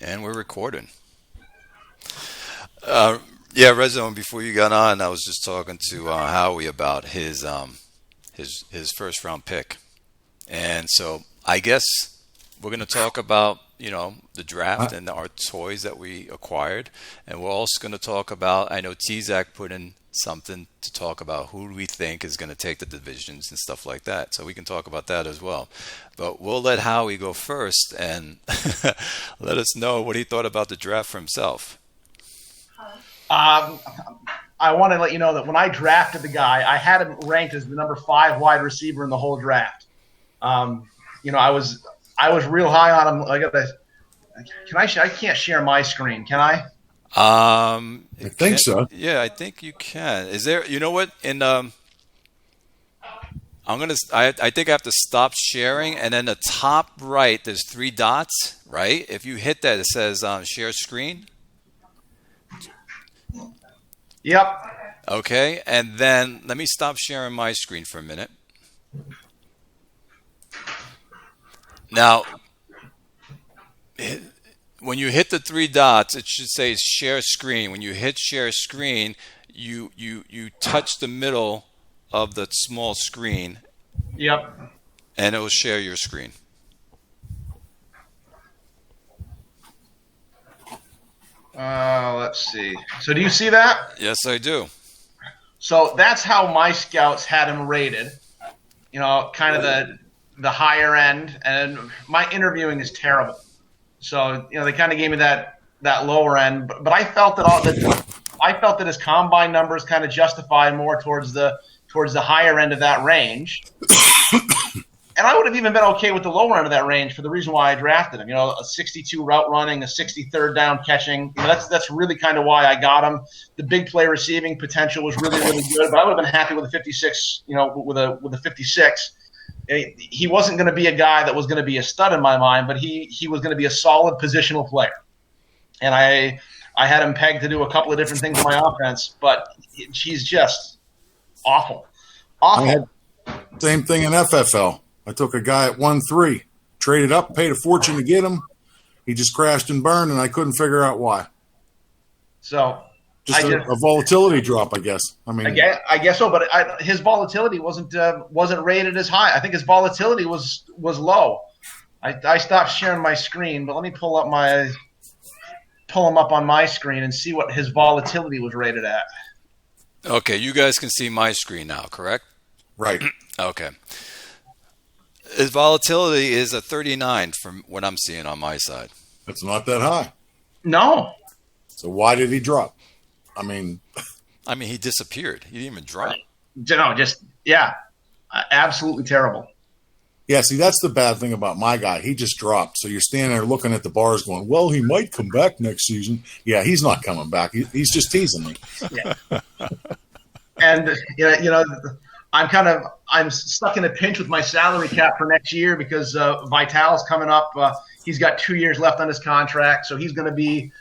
And we're recording. Yeah, Red Zone. Before you got on, I was just talking to Howie about his first round pick, and so I guess we're going to talk about the draft and our toys that we acquired, and we're also going to talk about. I know T-Zac put in something to talk about who we think is going to take the divisions and stuff like that. So we can talk about that as well. But we'll let Howie go first and let us know what he thought about the draft for himself. I want to let you know that when I drafted the guy, I had him ranked as the number 5 wide receiver in the whole draft. I was real high on him. I can't share my screen, can I? I think so. Yeah, I think you can. Is there? You know what? I think I have to stop sharing, and then the top right, there's 3 dots. Right? If you hit that, it says share screen. Yep. Okay, and then let me stop sharing my screen for a minute. Now, when you hit the 3 dots, it should say share screen. When you hit share screen, you touch the middle of the small screen. Yep. And it will share your screen. Let's see. So do you see that? Yes, I do. So that's how my scouts had him rated. Kind of the higher end. And my interviewing is terrible. So, they kind of gave me that lower end. But I felt that his combine numbers kind of justified more towards the higher end of that range. And I would have even been okay with the lower end of that range for the reason why I drafted him. A 62 route running, a 63rd down catching. That's really kind of why I got him. The big play receiving potential was really, really good. But I would have been happy with a 56. With a 56. He wasn't going to be a guy that was going to be a stud in my mind, but he was going to be a solid positional player. And I had him pegged to do a couple of different things in my offense, but he's just awful. Awful. I had same thing in FFL. I took a guy at 1-3, traded up, paid a fortune to get him. He just crashed and burned, and I couldn't figure out why. So just a volatility drop, I guess. I guess so, but his volatility wasn't rated as high. I think his volatility was low. I stopped sharing my screen, but let me pull him up on my screen and see what his volatility was rated at. Okay, you guys can see my screen now, correct? Right. Okay. His volatility is a 39 from what I'm seeing on my side. That's not that high. No. So why did he drop? He disappeared. He didn't even drop. Absolutely terrible. Yeah, see, that's the bad thing about my guy. He just dropped. So you're standing there looking at the bars going, well, he might come back next season. Yeah, he's not coming back. He's just teasing me. Yeah. And, I'm stuck in a pinch with my salary cap for next year because Vital's coming up. He's got 2 years left on his contract, so he's going to be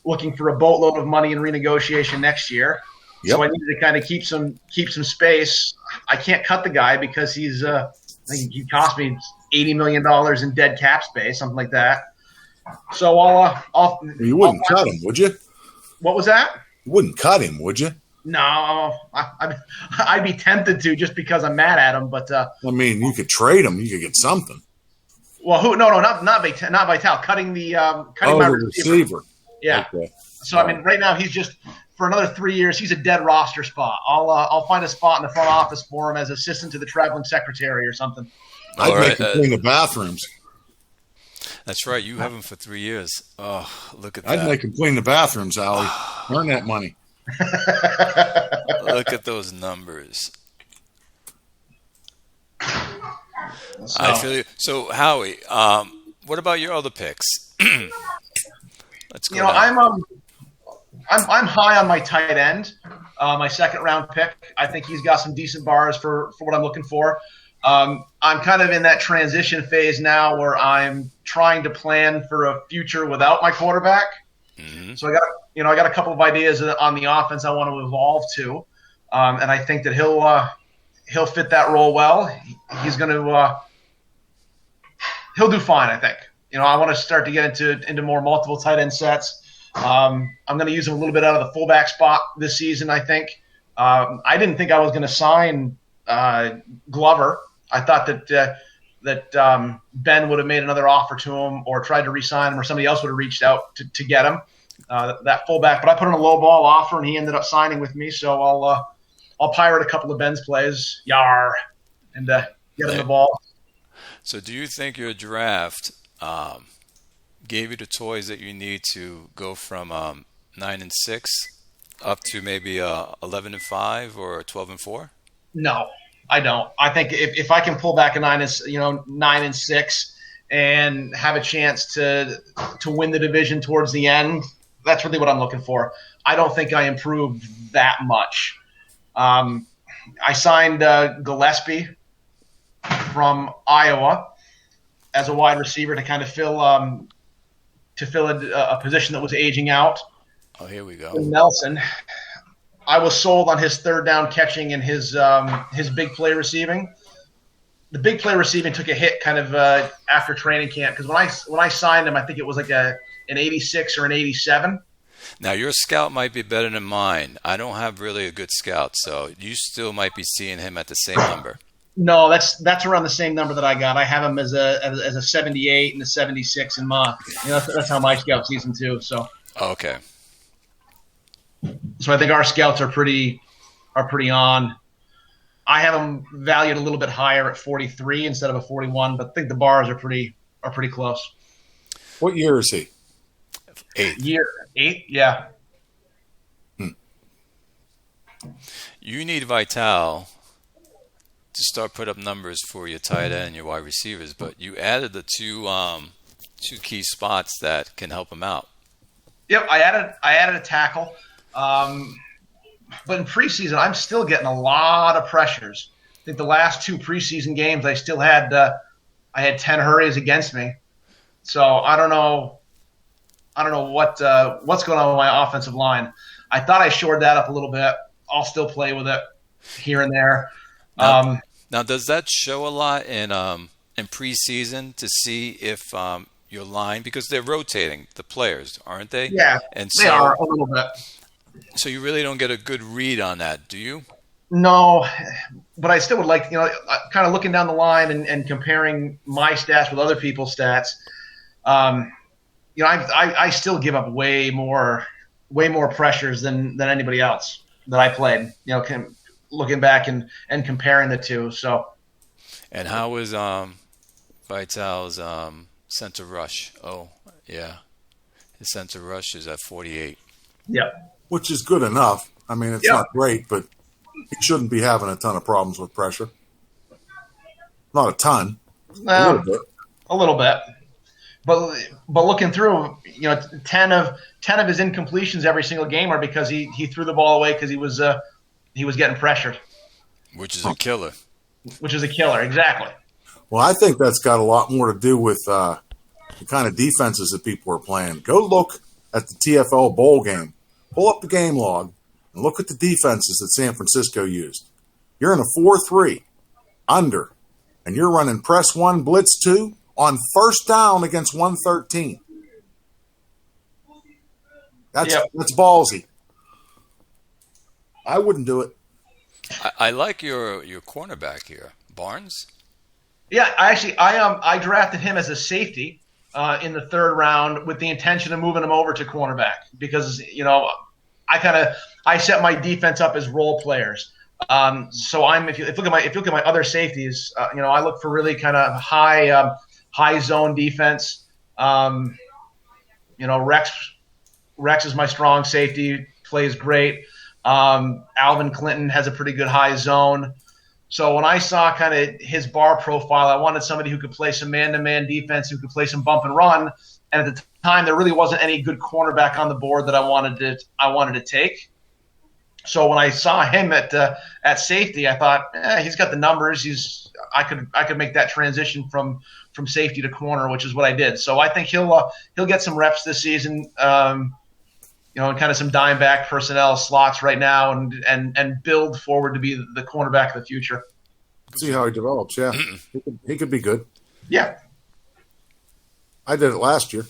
looking for a boatload of money in renegotiation next year. Yep. So I needed to kind of keep some space. I can't cut the guy because I think he cost me $80 million in dead cap space, something like that. So I'll you wouldn't cut him, would you? What was that? You wouldn't cut him, would you? No, I'd be tempted to just because I'm mad at him. But you could trade him. You could get something. Well, not Vital. Cutting my receiver. Yeah. Okay. So right now he's just for another 3 years. He's a dead roster spot. I'll find a spot in the front office for him as assistant to the traveling secretary or something. I'd make him clean the bathrooms. That's right. You have him for 3 years. Oh, look at that. I'd make him clean the bathrooms, Allie. Earn that money. Look at those numbers. I feel you. So Howie, what about your other picks? Let's go. I'm high on my tight end, my second round pick. I think he's got some decent bars for what I'm looking for. I'm kind of in that transition phase now where I'm trying to plan for a future without my quarterback. Mm-hmm. So I got a couple of ideas on the offense I want to evolve to, and I think that he'll fit that role well. He's going to he'll do fine, I think. I want to start to get into more multiple tight end sets. I'm going to use him a little bit out of the fullback spot this season, I think. I didn't think I was going to sign Glover. I thought that Ben would have made another offer to him or tried to re-sign him, or somebody else would have reached out to get him, that fullback. But I put in a low ball offer, and he ended up signing with me. So I'll pirate a couple of Ben's plays, and get him the ball. So do you think your draft gave you the toys that you need to go from 9-6 up to maybe 11-5 or 12-4? No, I don't. I think if I can pull back a 9-6 and have a chance to win the division towards the end, that's really what I'm looking for. I don't think I improved that much. I signed Gillespie from Iowa as a wide receiver to kind of fill a position that was aging out. Oh, here we go. Nelson. I was sold on his third down catching and his big play receiving. The big play receiving took a hit kind of after training camp, because when I signed him, I think it was like an 86 or an 87. Now, your scout might be better than mine. I don't have really a good scout, so you still might be seeing him at the same number. No, that's around the same number that I got. I have him as a 78 and a 76 in my. That's how my scout sees him too. So. Okay. So I think our scouts are pretty on. I have them valued a little bit higher at 43 instead of a 41, but I think the bars are pretty close. What year is he? 8. Year 8, yeah. You need Vital to start put up numbers for your tight end and your wide receivers, but you added the two key spots that can help them out. Yep, I added a tackle. But in preseason, I'm still getting a lot of pressures. I think the last 2 preseason games, I still had I had 10 hurries against me. So I don't know what's going on with my offensive line. I thought I shored that up a little bit. I'll still play with it here and there. Now, does that show a lot in preseason to see if your line, because they're rotating the players, aren't they? Yeah, and they are a little bit. So you really don't get a good read on that, do you? No, but I still would like, kind of looking down the line and comparing my stats with other people's stats. I still give up way more pressures than anybody else that I played. Looking back and comparing the two. So. And how was Vital's center rush? Oh, yeah, his center rush is at 48. Yeah. Which is good enough. I mean, it's not great, but he shouldn't be having a ton of problems with pressure. Not a ton. A little bit. But looking through, 10 of his incompletions every single game are because he threw the ball away because he was getting pressured. Which is a killer. Which is a killer, exactly. Well, I think that's got a lot more to do with the kind of defenses that people are playing. Go look at the TFL bowl game. Pull up the game log and look at the defenses that San Francisco used. You're in a 4-3 under, and you're running press 1, blitz 2 on first down against 113. That's ballsy. I wouldn't do it. I like your cornerback here, Barnes. Yeah, I drafted him as a safety in the 3rd round with the intention of moving him over to cornerback because I set my defense up as role players. So if you look at my other safeties, I look for really kind of high zone defense. Rex is my strong safety, plays great. Alvin Clinton has a pretty good high zone. So when I saw kind of his bar profile, I wanted somebody who could play some man-to-man defense, who could play some bump and run. And at the time, there really wasn't any good cornerback on the board that I wanted to take. So when I saw him at safety, I thought, he's got the numbers. I could make that transition from safety to corner, which is what I did. So I think he'll get some reps this season. And kind of some dime back personnel slots right now, and build forward to be the cornerback of the future. See how he develops. Yeah, he could be good. Yeah. I did it last year.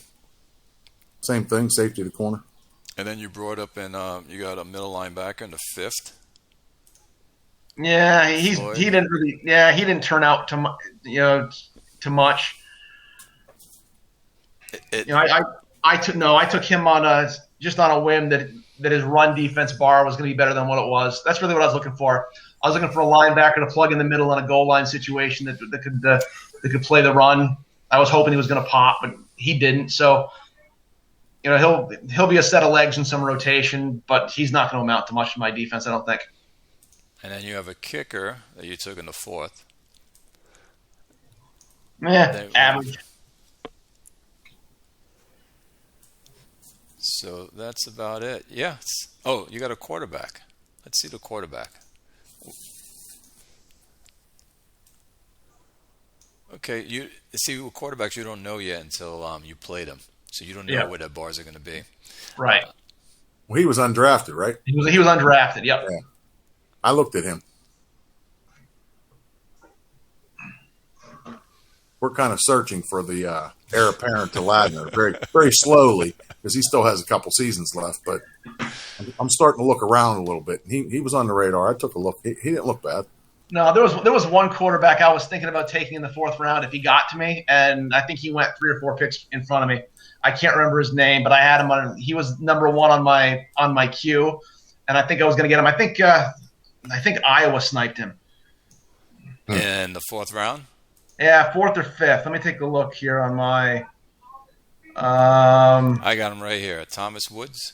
Same thing, safety to corner. And then you brought up in you got a middle linebacker in the fifth. Yeah, Floyd. he didn't turn out to much. I took him on just on a whim that his run defense bar was going to be better than what it was. That's really what I was looking for. I was looking for a linebacker to plug in the middle in a goal line situation that could play the run. I was hoping he was going to pop, but he didn't. So, he'll be a set of legs in some rotation, but he's not going to amount to much in my defense, I don't think. And then you have a kicker that you took in the fourth. Average. So that's about it. Yeah. Oh, you got a quarterback. Let's see the quarterback. Okay, you see with quarterbacks you don't know yet until you play them, so you don't know where their bars are going to be. Right. Well, he was undrafted, right? He was undrafted. Yep. Yeah. I looked at him. We're kind of searching for the heir apparent to Ladner very, very slowly because he still has a couple seasons left. But I'm starting to look around a little bit. He was on the radar. I took a look. He didn't look bad. No, there was one quarterback I was thinking about taking in the fourth round if he got to me, and I think he went 3 or 4 picks in front of me. I can't remember his name, but I had him on. He was number 1 on my queue, and I think I was going to get him. I think Iowa sniped him in the fourth round. Yeah, 4th or 5th. Let me take a look here on my. I got him right here. Thomas Woods.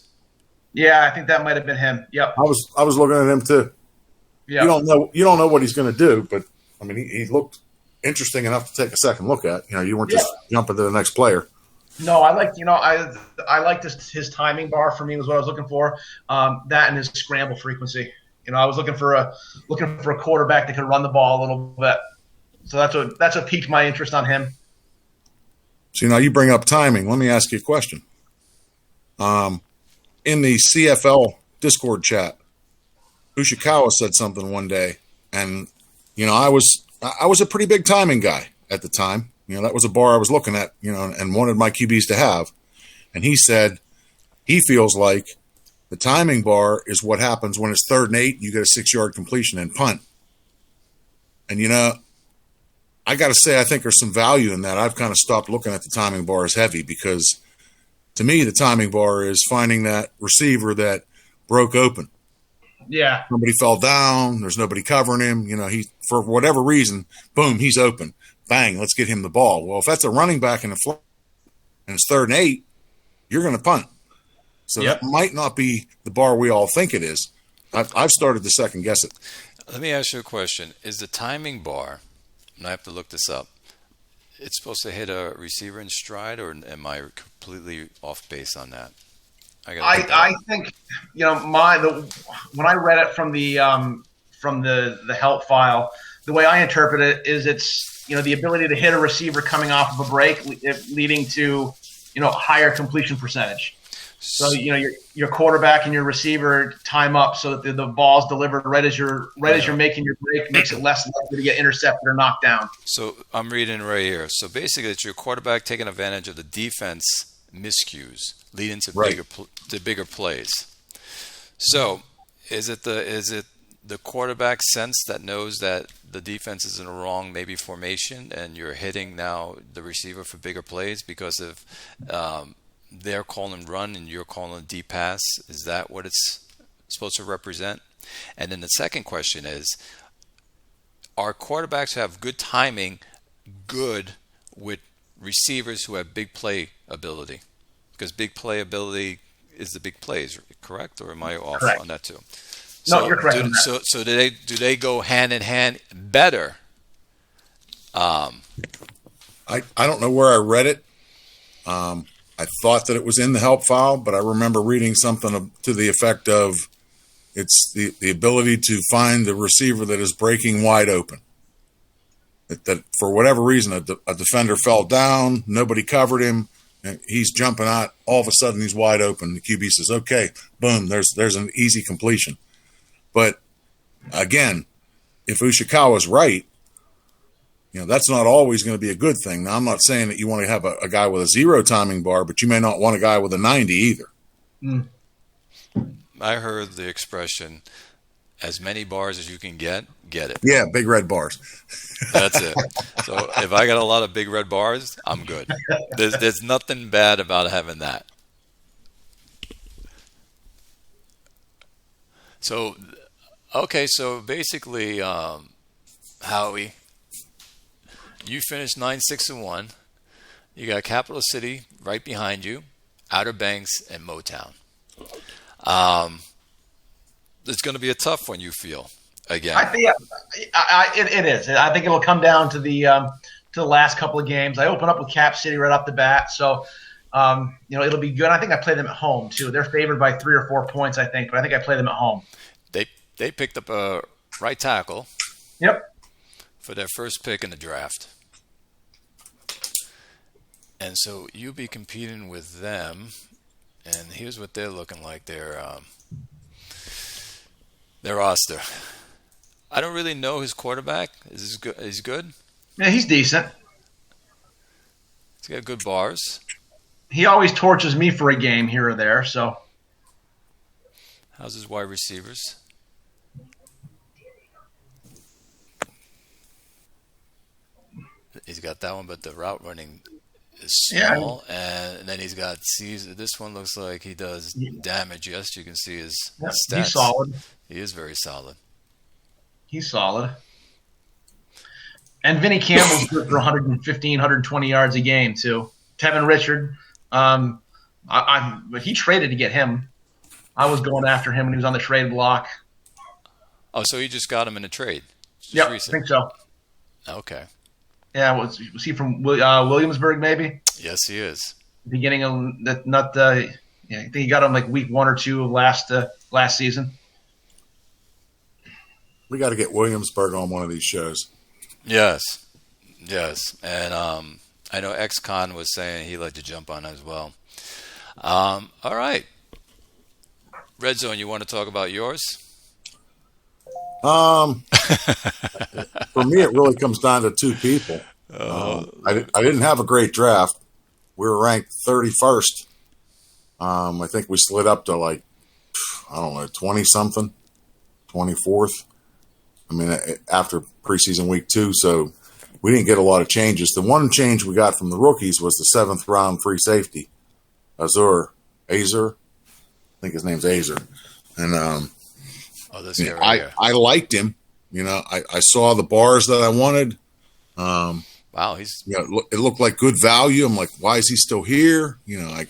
Yeah, I think that might have been him. Yep. I was looking at him too. Yeah. You don't know what he's going to do, but I mean, he looked interesting enough to take a second look at. You weren't just jumping to the next player. No, I liked his timing bar for me was what I was looking for. That and his scramble frequency. I was looking for a quarterback that could run the ball a little bit. So that's what piqued my interest on him. So now you bring up timing. Let me ask you a question. In the CFL Discord chat, Ushikawa said something one day, and I was a pretty big timing guy at the time. That was a bar I was looking at, and wanted my QBs to have. And he said he feels like the timing bar is what happens when it's 3rd and 8, you get a 6-yard completion and punt. And I got to say, I think there's some value in that. I've kind of stopped looking at the timing bar as heavy because to me, the timing bar is finding that receiver that broke open. Yeah. Somebody fell down. There's nobody covering him. He, for whatever reason, boom, he's open. Bang, let's get him the ball. Well, if that's a running back in the flat and it's 3rd and 8, you're going to punt. So that might not be the bar we all think it is. I've started to second guess it. Let me ask you a question. Is the timing bar, and I have to look this up, it's supposed to hit a receiver in stride, or am I completely off base on that? I think when I read it from the help file, the way I interpret it is it's the ability to hit a receiver coming off of a break, leading to higher completion percentage. So your quarterback and your receiver time up so that the ball's delivered right as you're making your break, makes it less likely to get intercepted or knocked down. So I'm reading right here. So basically, it's your quarterback taking advantage of the defense miscues, leading to bigger plays. So is it the quarterback sense that knows that the defense is in a wrong maybe formation and you're hitting now the receiver for bigger plays because of they're calling run and you're calling deep pass? Is that what it's supposed to represent? And then the second question is, are quarterbacks who have good timing good with receivers who have big play ability? Because big play ability is the big plays, correct? Or am I off on that too? No, you're correct. So do they go hand in hand better? I don't know where I read it. I thought that it was in the help file, but I remember reading something to the effect of it's the ability to find the receiver that is breaking wide open. That for whatever reason, a defender fell down, nobody covered him, and he's jumping out. All of a sudden, he's wide open. The QB says, "Okay, boom, there's an easy completion." But again, if Ushikawa's right, that's not always going to be a good thing. Now, I'm not saying that you want to have a guy with a 0 timing bar, but you may not want a guy with a 90 either. Mm. I heard the expression, as many bars as you can get it. Yeah, big red bars. That's it. So if I got a lot of big red bars, I'm good. There's nothing bad about having that. So, okay, so basically, Howie, you finished 9-6-1. You got Capital City right behind you, Outer Banks and Motown. It's going to be a tough one, you feel, again. I think it is. I think it'll come down to the last couple of games. I open up with Cap City right off the bat, so it'll be good. I think I play them at home too. They're favored by 3 or 4 points, I think, but I think I play them at home. They picked up a right tackle. Yep. For their first pick in the draft. And so you'll be competing with them, and here's what they're looking like. Their roster. I don't really know his quarterback. Is he good? Yeah, he's decent. He's got good bars. He always torches me for a game here or there. So, how's his wide receivers? He's got that one, but the route running is small. Yeah. And then he's got Caesar. This one looks like he does damage. Yes, you can see his stats. He's solid. He is very solid. He's solid. And Vinny Campbell's good for 115, 120 yards a game, too. Tevin Richard. But he traded to get him. I was going after him when he was on the trade block. Oh, so he just got him in a trade? Yeah, I think so. Okay. Yeah, was he from Williamsburg? Maybe. Yes, he is. Beginning of I think he got him like week 1 or 2 of last season. We got to get Williamsburg on one of these shows. Yes, and I know Ex-Con was saying he'd like to jump on as well. All right, Red Zone. You want to talk about yours? For me, it really comes down to 2 people. I didn't have a great draft. We were ranked 31st. I think we slid up to 20-something, 24th. I mean, after preseason week 2, so we didn't get a lot of changes. The one change we got from the rookies was the 7th round free safety, Azer. I think his name's Azer. And I liked him. I saw the bars that I wanted. Wow, it looked like good value. I'm like, why is he still here? I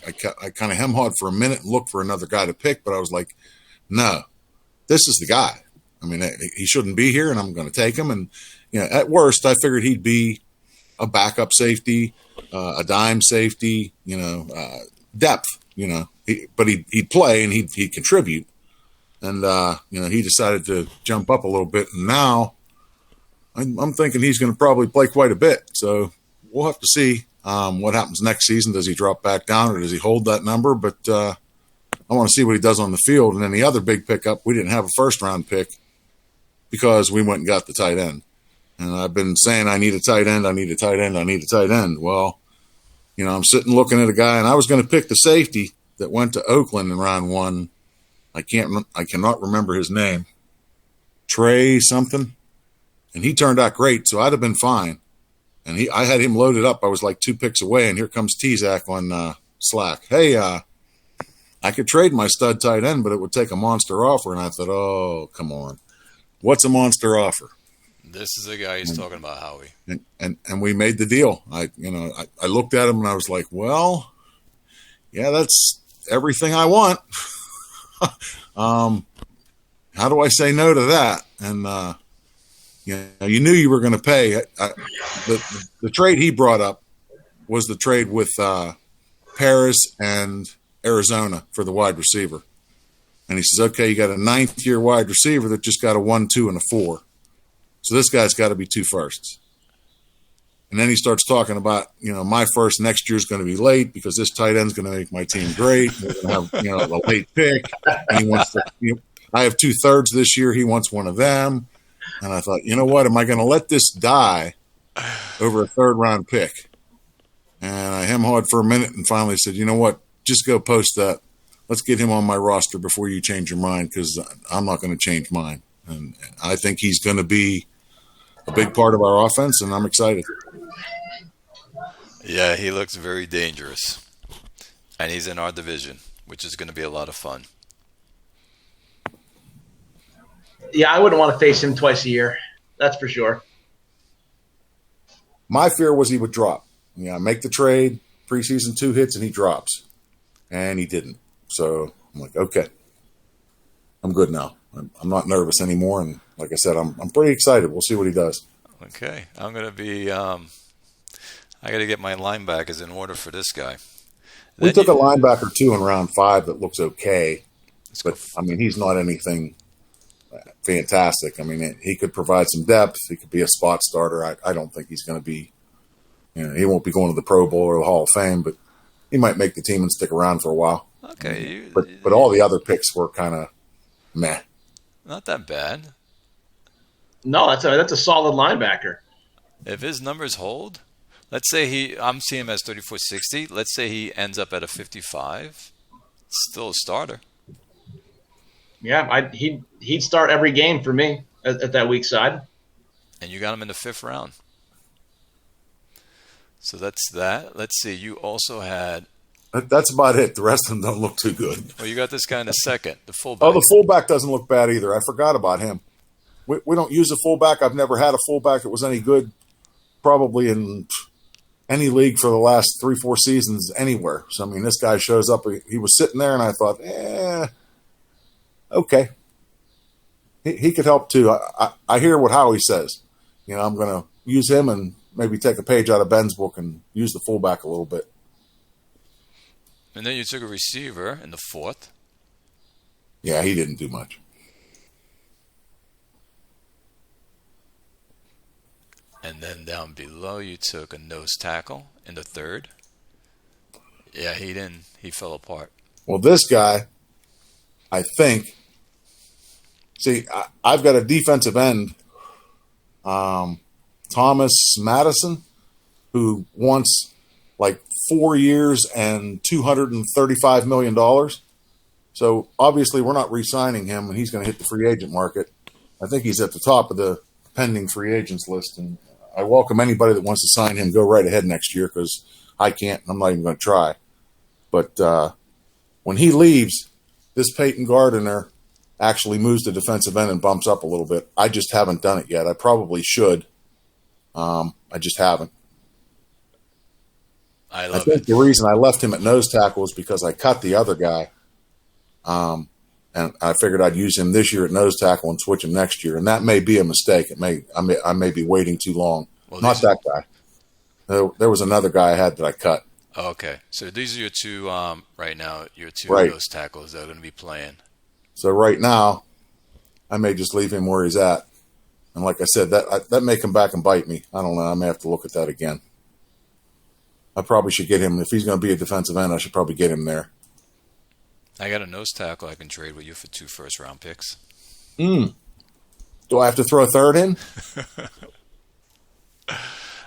kind of hem-hawed for a minute and looked for another guy to pick, but I was like, no, this is the guy. I mean, he shouldn't be here, and I'm going to take him. And at worst, I figured he'd be a backup safety, a dime safety, depth. But he'd play and he'd contribute. And he decided to jump up a little bit, and now I'm thinking he's going to probably play quite a bit. So we'll have to see what happens next season. Does he drop back down, or does he hold that number? But I want to see what he does on the field. And then the other big pickup, we didn't have a first-round pick because we went and got the tight end. And I've been saying I need a tight end, I need a tight end, I need a tight end. Well, I'm sitting looking at a guy, and I was going to pick the safety that went to Oakland in round 1. I cannot remember his name. Trey something. And he turned out great, so I'd have been fine. And I had him loaded up. I was like 2 picks away, and here comes T-Zac on Slack. Hey, I could trade my stud tight end, but it would take a monster offer. And I thought, oh, come on. What's a monster offer? This is the guy he's talking about, Howie. And we made the deal. I looked at him, and I was like, well, yeah, that's everything I want. How do I say no to that? And you knew you were going to pay. The trade he brought up was the trade with Paris and Arizona for the wide receiver. And he says, okay, you got a 9th-year wide receiver that just got a 1, 2, and a 4. So this guy's got to be 2 firsts. And then he starts talking about, my first next year is going to be late because this tight end's going to make my team great. We're going to have, a late pick. And he wants to, I have 2/3 this year. He wants one of them. And I thought, you know what? Am I going to let this die over a third-round pick. And I hem-hawed for a minute and finally said, you know what, just go post that. Let's get him on my roster before you change your mind, because I'm not going to change mine. And I think he's going to be a big part of our offense, and I'm excited. Yeah, he looks very dangerous. And he's in our division, which is going to be a lot of fun. Yeah, I wouldn't want to face him twice a year. That's for sure. My fear was he would drop. Make the trade, preseason 2 hits, and he drops. And he didn't. So I'm like, okay, I'm good now. I'm not nervous anymore. And like I said, I'm pretty excited. We'll see what he does. Okay, I'm going to be I got to get my linebackers in order for this guy. We took a linebacker, too, in round 5 that looks okay. But, he's not anything fantastic. He could provide some depth. He could be a spot starter. I don't think he's going to be, he won't be going to the Pro Bowl or the Hall of Fame, but he might make the team and stick around for a while. Okay. But all the other picks were kind of meh. Not that bad. No, that's a solid linebacker. If his numbers hold, let's say I'm seeing him as 3460. Let's say he ends up at a 55. Still a starter. Yeah, he'd start every game for me at that weak side. And you got him in the 5th round. So that's that. Let's see. You also had. That's about it. The rest of them don't look too good. Well, you got this guy in the 2nd, the fullback. Oh, the fullback doesn't look bad either. I forgot about him. We don't use a fullback. I've never had a fullback that was any good, probably in any league for the last 3-4 seasons anywhere. So, this guy shows up. He was sitting there, and I thought, okay. He could help, too. I hear what Howie says. I'm going to use him and maybe take a page out of Ben's book and use the fullback a little bit. And then you took a receiver in the 4th. Yeah, he didn't do much. And then down below, you took a nose tackle in the 3rd. Yeah, he didn't. He fell apart. Well, this guy, I think. See, I've got a defensive end, Thomas Madison, who wants like 4 years and $235 million. So obviously, we're not re-signing him, and he's going to hit the free agent market. I think he's at the top of the pending free agents list, and I welcome anybody that wants to sign him. Go right ahead next year, because I can't. I'm not even going to try. But when he leaves, this Peyton Gardner actually moves to defensive end and bumps up a little bit. I just haven't done it yet. I probably should. I just haven't. I think the reason I left him at nose tackle is because I cut the other guy. And I figured I'd use him this year at nose tackle and switch him next year. And that may be a mistake. I may be waiting too long. Well, not that guy. There was another guy I had that I cut. Okay. So these are your two, right now, your two right. nose tackles that are going to be playing. So right now, I may just leave him where he's at. And like I said, that may come back and bite me. I don't know. I may have to look at that again. I probably should get him. If he's going to be a defensive end, I should probably get him there. I got a nose tackle I can trade with you for 2 first-round picks. Do I have to throw a third in?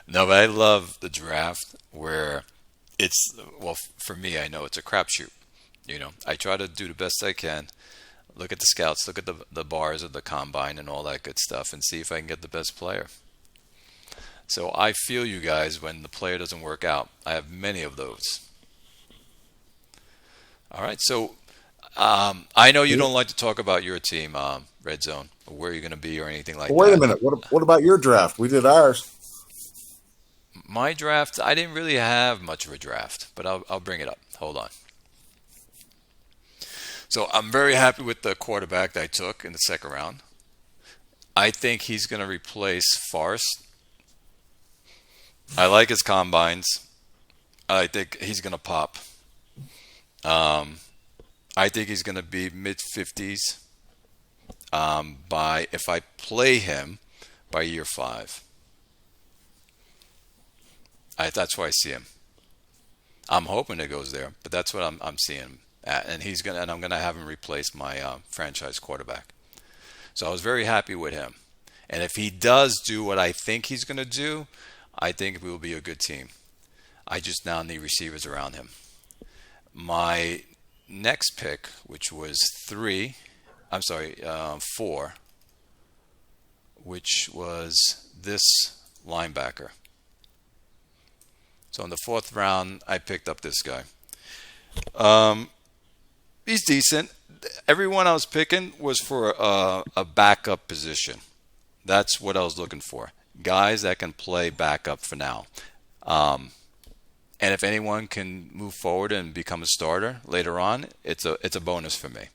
No, but I love the draft where it's, well, for me, I know it's a crapshoot. I try to do the best I can. Look at the scouts, look at the bars of the combine and all that good stuff, and see if I can get the best player. So I feel you guys when the player doesn't work out. I have many of those. All right, so I know you don't like to talk about your team, Red Zone, or where you're going to be or anything like that. Wait a minute. What about your draft? We did ours. My draft, I didn't really have much of a draft, but I'll bring it up. Hold on. So I'm very happy with the quarterback that I took in the 2nd round. I think he's going to replace Forrest. I like his combines. I think he's going to pop. I think he's going to be mid-50s if I play him by year 5. That's where I see him. I'm hoping it goes there, but that's what I'm seeing at, and I'm going to have him replace my franchise quarterback. So I was very happy with him, and if he does do what I think he's going to do, I think we will be a good team. I just now need receivers around him. My next pick, which was four, which was this linebacker. So in the fourth round, I picked up this guy. He's decent. Everyone I was picking was for a backup position. That's what I was looking for. Guys that can play backup for now. And if anyone can move forward and become a starter later on, it's a bonus for me.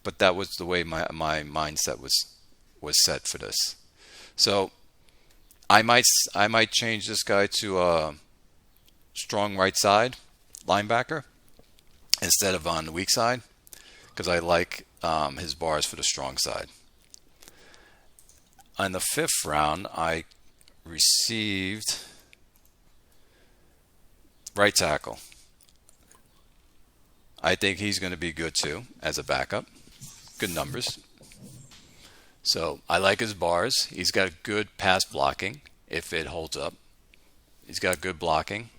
But that was the way my mindset was set for this. So I might change this guy to a strong right side linebacker instead of on the weak side, because I like his bars for the strong side. On the fifth round, I received right tackle. I think he's going to be good too as a backup. Good numbers. So I like his bars. He's got good pass blocking if it holds up. He's got good blocking.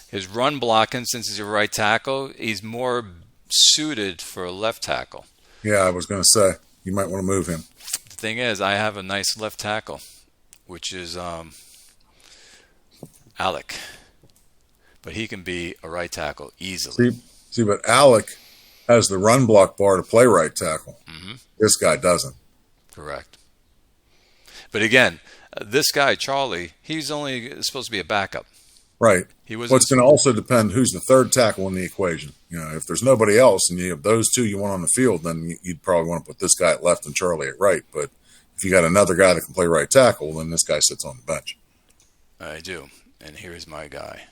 His run blocking, since he's a right tackle, he's more suited for a left tackle. Yeah, I was going to say, you might want to move him. The thing is, I have a nice left tackle, which is Alec. But he can be a right tackle easily. See, but Alec has the run block bar to play right tackle. Mm-hmm. This guy doesn't. Correct. But again, this guy, Charlie, he's only supposed to be a backup. Right. He was. Well, it's going to also depend who's the third tackle in the equation. You know, if there's nobody else and you have those two you want on the field, then you'd probably want to put this guy at left and Charlie at right. But if you got another guy that can play right tackle, then this guy sits on the bench. I do. And here's my guy.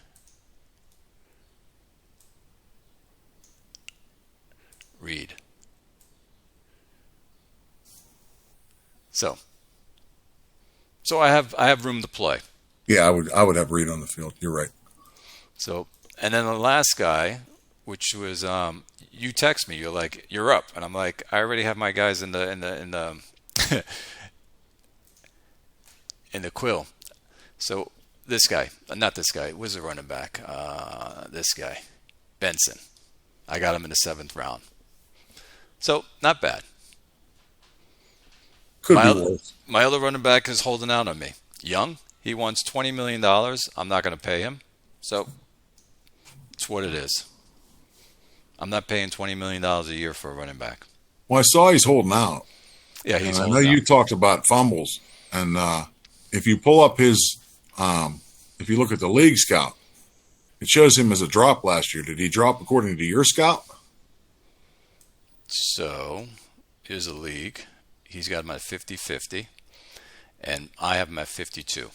Reed. So I have room to play. Yeah, I would have Reed on the field. You're right. So, and then the last guy, which was you text me, you're like, you're up, and I'm like, I already have my guys in the in the quill. So this guy, not this guy, was a running back. This guy, Benson. I got him in the 7th round. So not bad. Could be worse. My other running back is holding out on me. Young. He wants $20 million. I'm not going to pay him. So it's what it is. I'm not paying $20 million a year for a running back. Well, I saw he's holding out. Yeah, he's and holding I know out. you talked about fumbles. And if you pull up his, if you look at the league scout, it shows him as a drop last year. Did he drop according to your scout? So here's a league. He's got him at 50-50. And I have him at 52.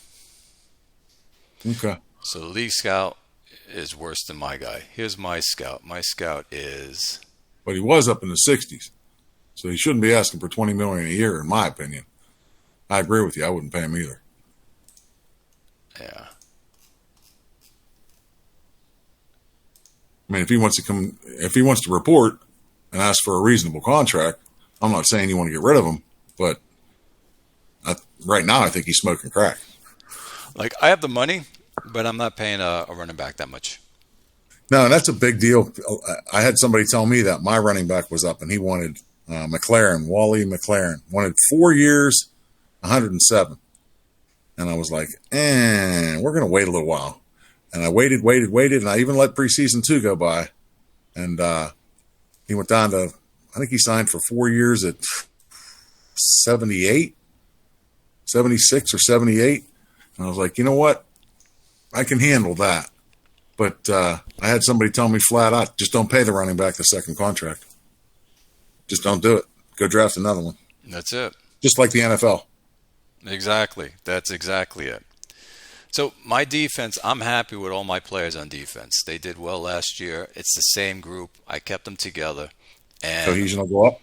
Okay. So the league scout is worse than my guy. Here's my scout. My scout is... But he was up in the 60s. So he shouldn't be asking for $20 million a year, in my opinion. I agree with you. I wouldn't pay him either. Yeah. I mean, if he wants to report and ask for a reasonable contract, I'm not saying you want to get rid of him, but right now I think he's smoking crack. Like, I have the money, but I'm not paying a running back that much. No, and that's a big deal. I had somebody tell me that my running back was up and he wanted Wally McLaren, wanted 4 years, 107. And I was like, we're going to wait a little while. And I waited, and I even let preseason 2 go by. And he went down to, I think he signed for 4 years at 78, 76 or 78. And I was like, you know what? I can handle that. But I had somebody tell me flat out, just don't pay the running back the second contract. Just don't do it. Go draft another one. That's it. Just like the NFL. Exactly. That's exactly it. So my defense, I'm happy with all my players on defense. They did well last year. It's the same group. I kept them together. And Cohesion will go up.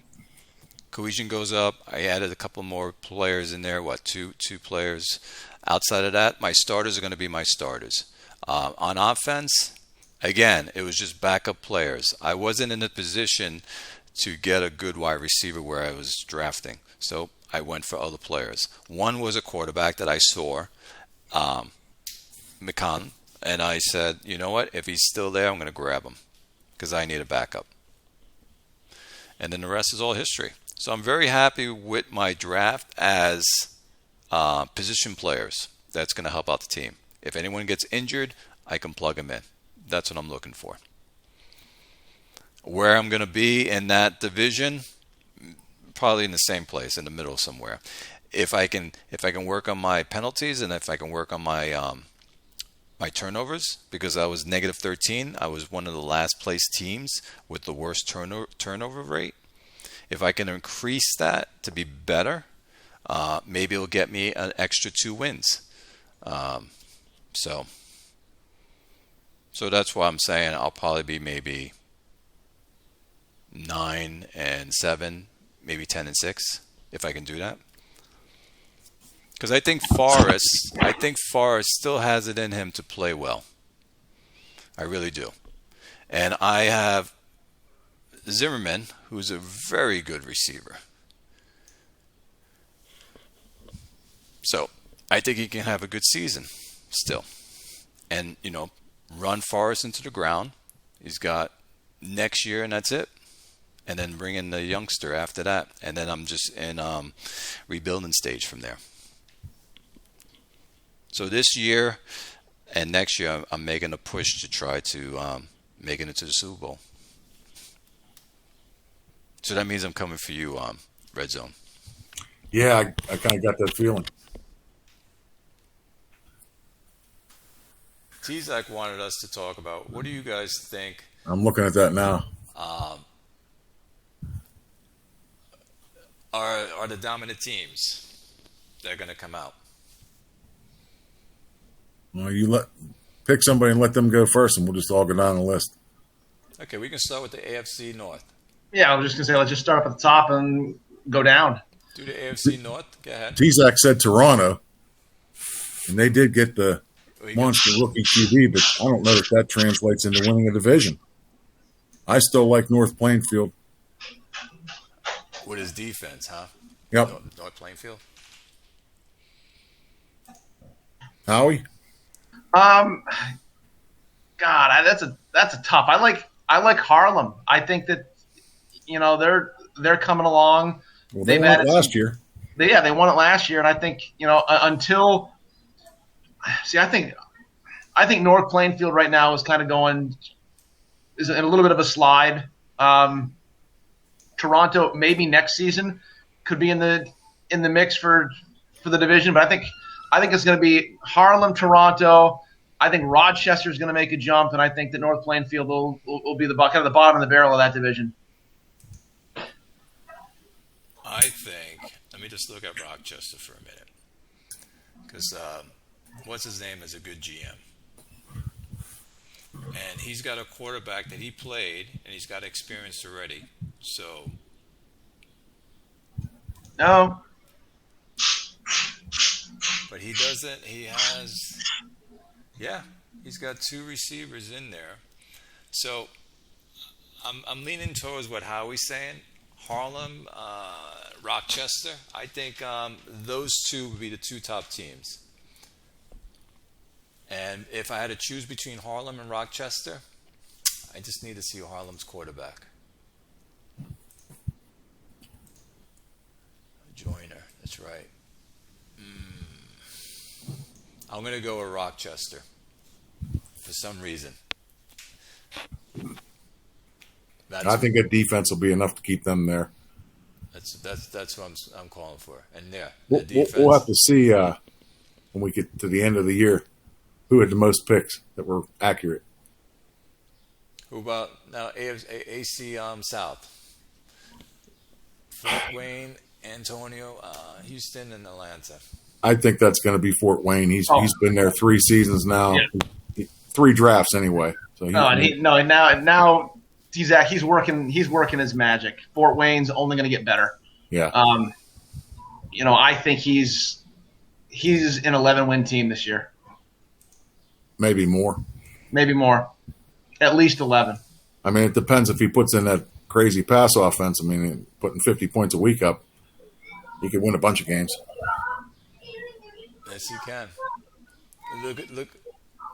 Cohesion goes up. I added a couple more players in there. Two players. Outside of that, my starters are going to be my starters. On offense, again, it was just backup players. I wasn't in a position to get a good wide receiver where I was drafting. So I went for other players. One was a quarterback that I saw. McCon, and I said, you know what? If he's still there, I'm going to grab him because I need a backup. And then the rest is all history. So I'm very happy with my draft as position players. That's going to help out the team. If anyone gets injured, I can plug them in. That's what I'm looking for. Where I'm going to be in that division, probably in the same place, in the middle somewhere. If I can work on my penalties and if I can work on my my turnovers, because I was negative 13, I was one of the last place teams with the worst turnover rate. If I can increase that to be better, maybe it'll get me an extra 2 wins. So that's why I'm saying I'll probably be maybe 9-7, maybe 10-6 if I can do that. Because I think Forrest still has it in him to play well. I really do. And I have Zimmerman, who's a very good receiver. So I think he can have a good season still. And, run Forrest into the ground. He's got next year, and that's it. And then bring in the youngster after that. And then I'm just in rebuilding stage from there. So this year and next year, I'm making a push to try to make it into the Super Bowl. So that means I'm coming for you, Red Zone. Yeah, I kind of got that feeling. T-Zach wanted us to talk about, what do you guys think? I'm looking at that now. Are the dominant teams that are going to come out? Well, pick somebody and let them go first, and we'll just all go down the list. Okay, we can start with the AFC North. Yeah, I was just going to say, let's just start up at the top and go down. Do the AFC North. Go ahead. T-Zach said Toronto, and they did get the monster rookie QB, but I don't know if that translates into winning a division. I still like North Plainfield. With his defense, huh? Yep. North Plainfield. Howie? God, that's a tough. I like Harlem. I think that they're coming along. Well, they won it last year. They won it last year, and I think until I think North Plainfield right now is kind of is in a little bit of a slide. Toronto maybe next season could be in the mix for the division, but I think it's going to be Harlem, Toronto. I think Rochester is going to make a jump, and I think that North Plainfield will be the kind of the bottom of the barrel of that division. I think. Let me just look at Rochester for a minute, because what's his name is a good GM, and he's got a quarterback that he played, and he's got experience already. So no. But he doesn't. He has, he's got 2 receivers in there. So I'm leaning towards what Howie's saying. Harlem, Rochester. I think those 2 would be the 2 top teams. And if I had to choose between Harlem and Rochester, I just need to see Harlem's quarterback. Joyner, that's right. I'm going to go with Rochester for some reason. I think that defense will be enough to keep them there. That's what I'm calling for. And we'll have to see when we get to the end of the year who had the most picks that were accurate. Who about now? AC South. Fort Wayne, Antonio, Houston, and Atlanta. I think that's going to be Fort Wayne. He's been there 3 seasons now, 3 drafts anyway. So now he's working his magic. Fort Wayne's only going to get better. Yeah. I think he's an 11-win team this year. Maybe more. At least 11. I mean, it depends if he puts in that crazy pass offense. I mean, putting 50 points a week up, he could win a bunch of games. Yes, he can.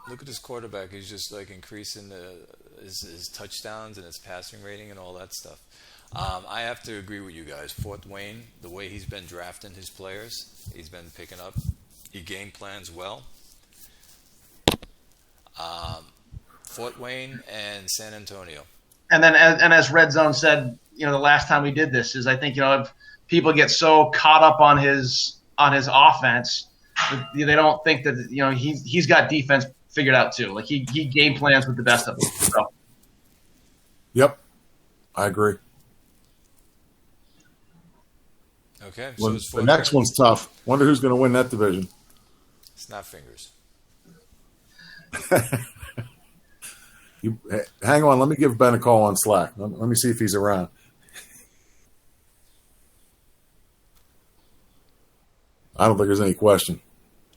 Look at his quarterback. He's just like increasing his touchdowns and his passing rating and all that stuff. I have to agree with you guys. Fort Wayne, the way he's been drafting his players, he's been picking up. He game plans well. Fort Wayne and San Antonio. And then, as Red Zone said, the last time we did this is, I think, if people get so caught up on his offense, they don't think that he's got defense figured out too. Like he game plans with the best of them. So. Yep, I agree. Okay, well, the next one's tough. Wonder who's going to win that division. Snap fingers. Hang on, let me give Ben a call on Slack. Let me see if he's around. I don't think there's any question.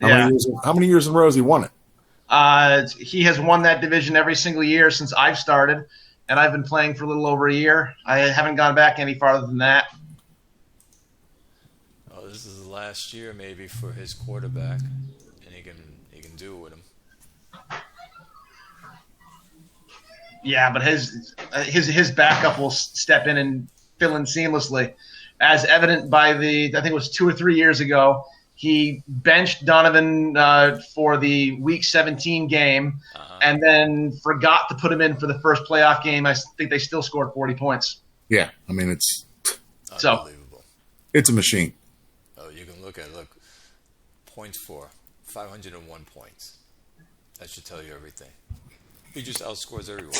How many years in a row has he won it? He has won that division every single year since I've started, and I've been playing for a little over a year. I haven't gone back any farther than that. Oh, this is the last year maybe for his quarterback, and he can do it with him. Yeah, but his backup will step in and fill in seamlessly, as evident by I think it was 2 or 3 years ago. He benched Donovan for the Week 17 game, and then forgot to put him in for the first playoff game. I think they still scored 40 points. Yeah, I mean it's unbelievable. It's a machine. Oh, you can look at points for 501 points. That should tell you everything. He just outscores everyone.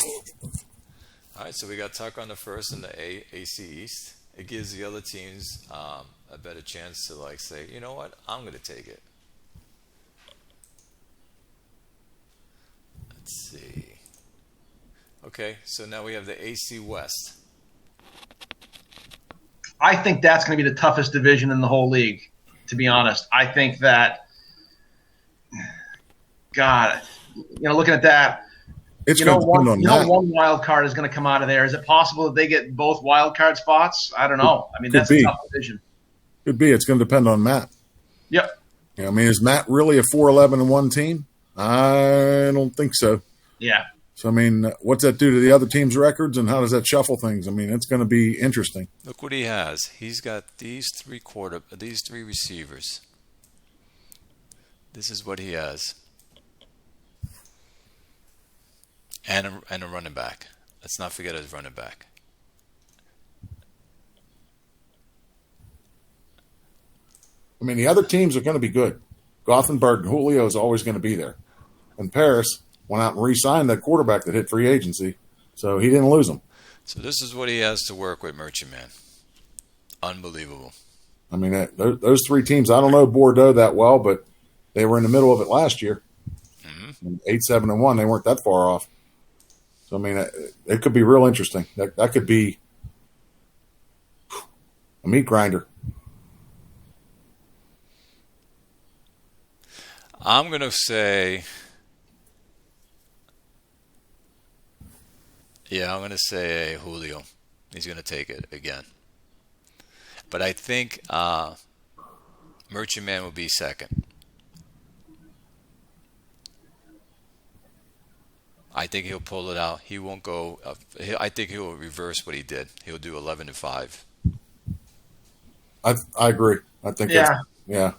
All right, so we got Tucker on the first in the AC East. It gives the other teams a better chance to say, you know what, I'm going to take it. Let's see. Okay, so now we have the AC West. I think that's going to be the toughest division in the whole league, to be honest. I think that, God, looking at that, it's going to depend on that. One wild card is going to come out of there. Is it possible that they get both wild card spots? I don't know. I mean, that's a tough division. Could be. It's going to depend on Matt. Yep. I mean, is Matt really a 4-11-1 team? I don't think so. Yeah. So, I mean, what's that do to the other team's records, and how does that shuffle things? I mean, it's going to be interesting. Look what he has. He's got these three receivers. This is what he has. And a running back. Let's not forget his running back. I mean, the other teams are going to be good. Gothenburg and Julio is always going to be there. And Paris went out and re-signed that quarterback that hit free agency, so he didn't lose him. So this is what he has to work with, Merchant Man. Unbelievable. I mean, those three teams, I don't know Bordeaux that well, but they were in the middle of it last year. 8-7-1, they weren't that far off. So, I mean, it could be real interesting. That could be a meat grinder. I'm going to say, I'm going to say Julio. He's going to take it again. But I think Merchant Man will be second. I think he'll pull it out. He won't go. I think he'll reverse what he did. He'll do 11-5. I agree. I think. Yeah.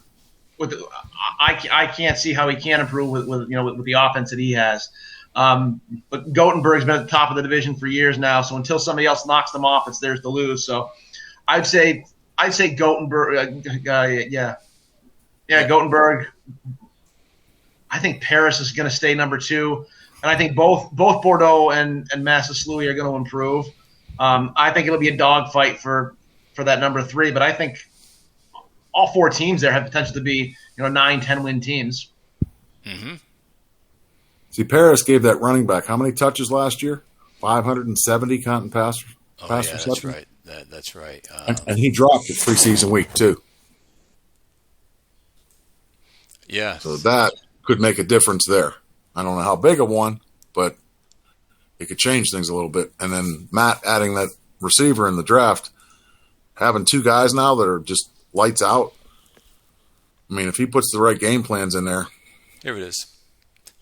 I can't see how he can improve with the offense that he has. But Gothenburg's been at the top of the division for years now. So until somebody else knocks them off, it's theirs to lose. So I'd say Gothenburg. Gothenburg. I think Paris is going to stay number 2. And I think both Bordeaux and Massasoit are going to improve. I think it'll be a dogfight for that number 3. But I think all 4 teams there have potential to be 9-10 win teams. Mm-hmm. See, Paris gave that running back how many touches last year? 570 counting pass receptions. That's right. That's right. And he dropped it preseason week too. Yeah. So that could make a difference there. I don't know how big a one, but it could change things a little bit. And then Matt adding that receiver in the draft, having 2 guys now that are just lights out. I mean, if he puts the right game plans in there. Here it is.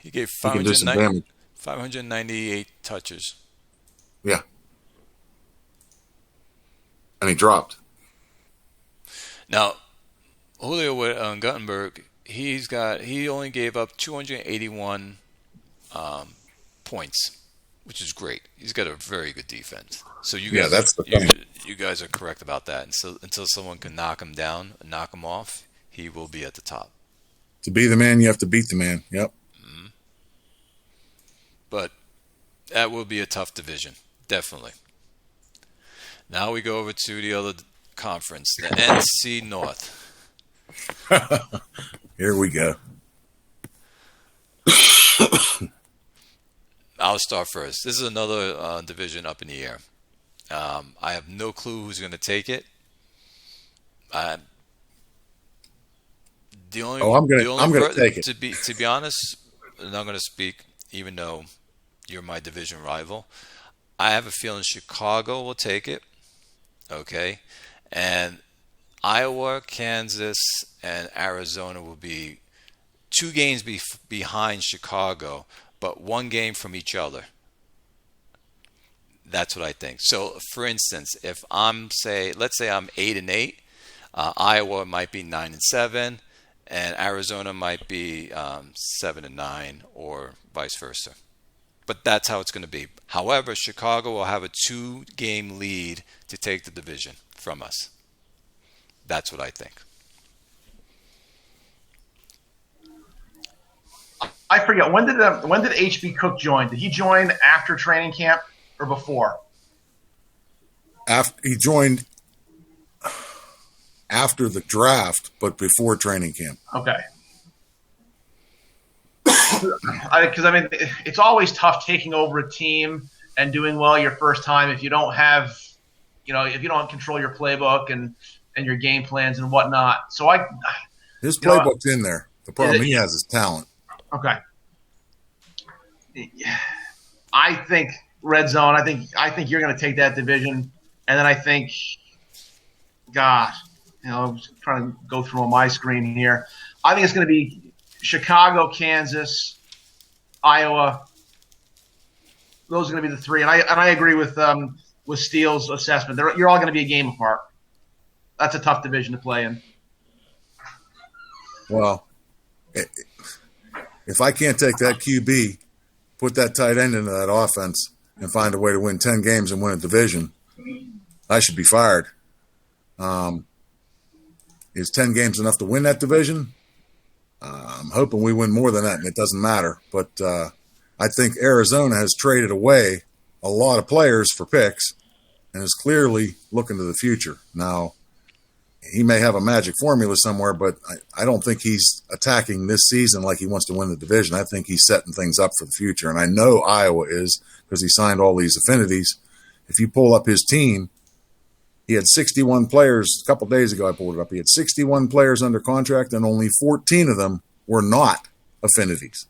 He gave He can do some damage. 598 touches. Yeah. And he dropped. Now, Julio Guttenberg, he only gave up 281 points, which is great. He's got a very good defense. So that's the thing. You guys are correct about that. And so until someone can knock him down, knock him off, he will be at the top. To be the man, you have to beat the man. Yep. Mm-hmm. But that will be a tough division, definitely. Now we go over to the other conference, the NC North. Here we go. I'll start first. This is another division up in the air. I have no clue who's going to take it. I'm going to take it. To be honest, and I'm going to speak, even though you're my division rival. I have a feeling Chicago will take it. Okay, and Iowa, Kansas, and Arizona will be 2 games behind Chicago, but 1 game from each other. That's what I think. So, for instance, if let's say I'm 8-8, Iowa might be 9-7, and Arizona might be 7-9, or vice versa. But that's how it's going to be. However, Chicago will have a 2-game lead to take the division from us. That's what I think. I forget, when did H.B. Cook join? Did he join after training camp or before? He joined after the draft, but before training camp. Okay. Because it's always tough taking over a team and doing well your first time if you don't have, if you don't control your playbook and your game plans and whatnot. So his playbook's in there. The problem he has is talent. Okay. I think red zone. I think you're going to take that division, and then I think, God, I'm just trying to go through on my screen here. I think it's going to be Chicago, Kansas, Iowa. Those are going to be the 3, and I agree with Steele's assessment. You're all going to be a game apart. That's a tough division to play in. Well, if I can't take that QB, put that tight end into that offense, and find a way to win 10 games and win a division, I should be fired. Is 10 games enough to win that division? I'm hoping we win more than that, and it doesn't matter. But I think Arizona has traded away a lot of players for picks and is clearly looking to the future. Now, he may have a magic formula somewhere, but I don't think he's attacking this season like he wants to win the division. I think he's setting things up for the future. And I know Iowa is, because he signed all these affinities. If you pull up his team, he had 61 players. A couple days ago, I pulled it up. He had 61 players under contract, and only 14 of them were not affinities.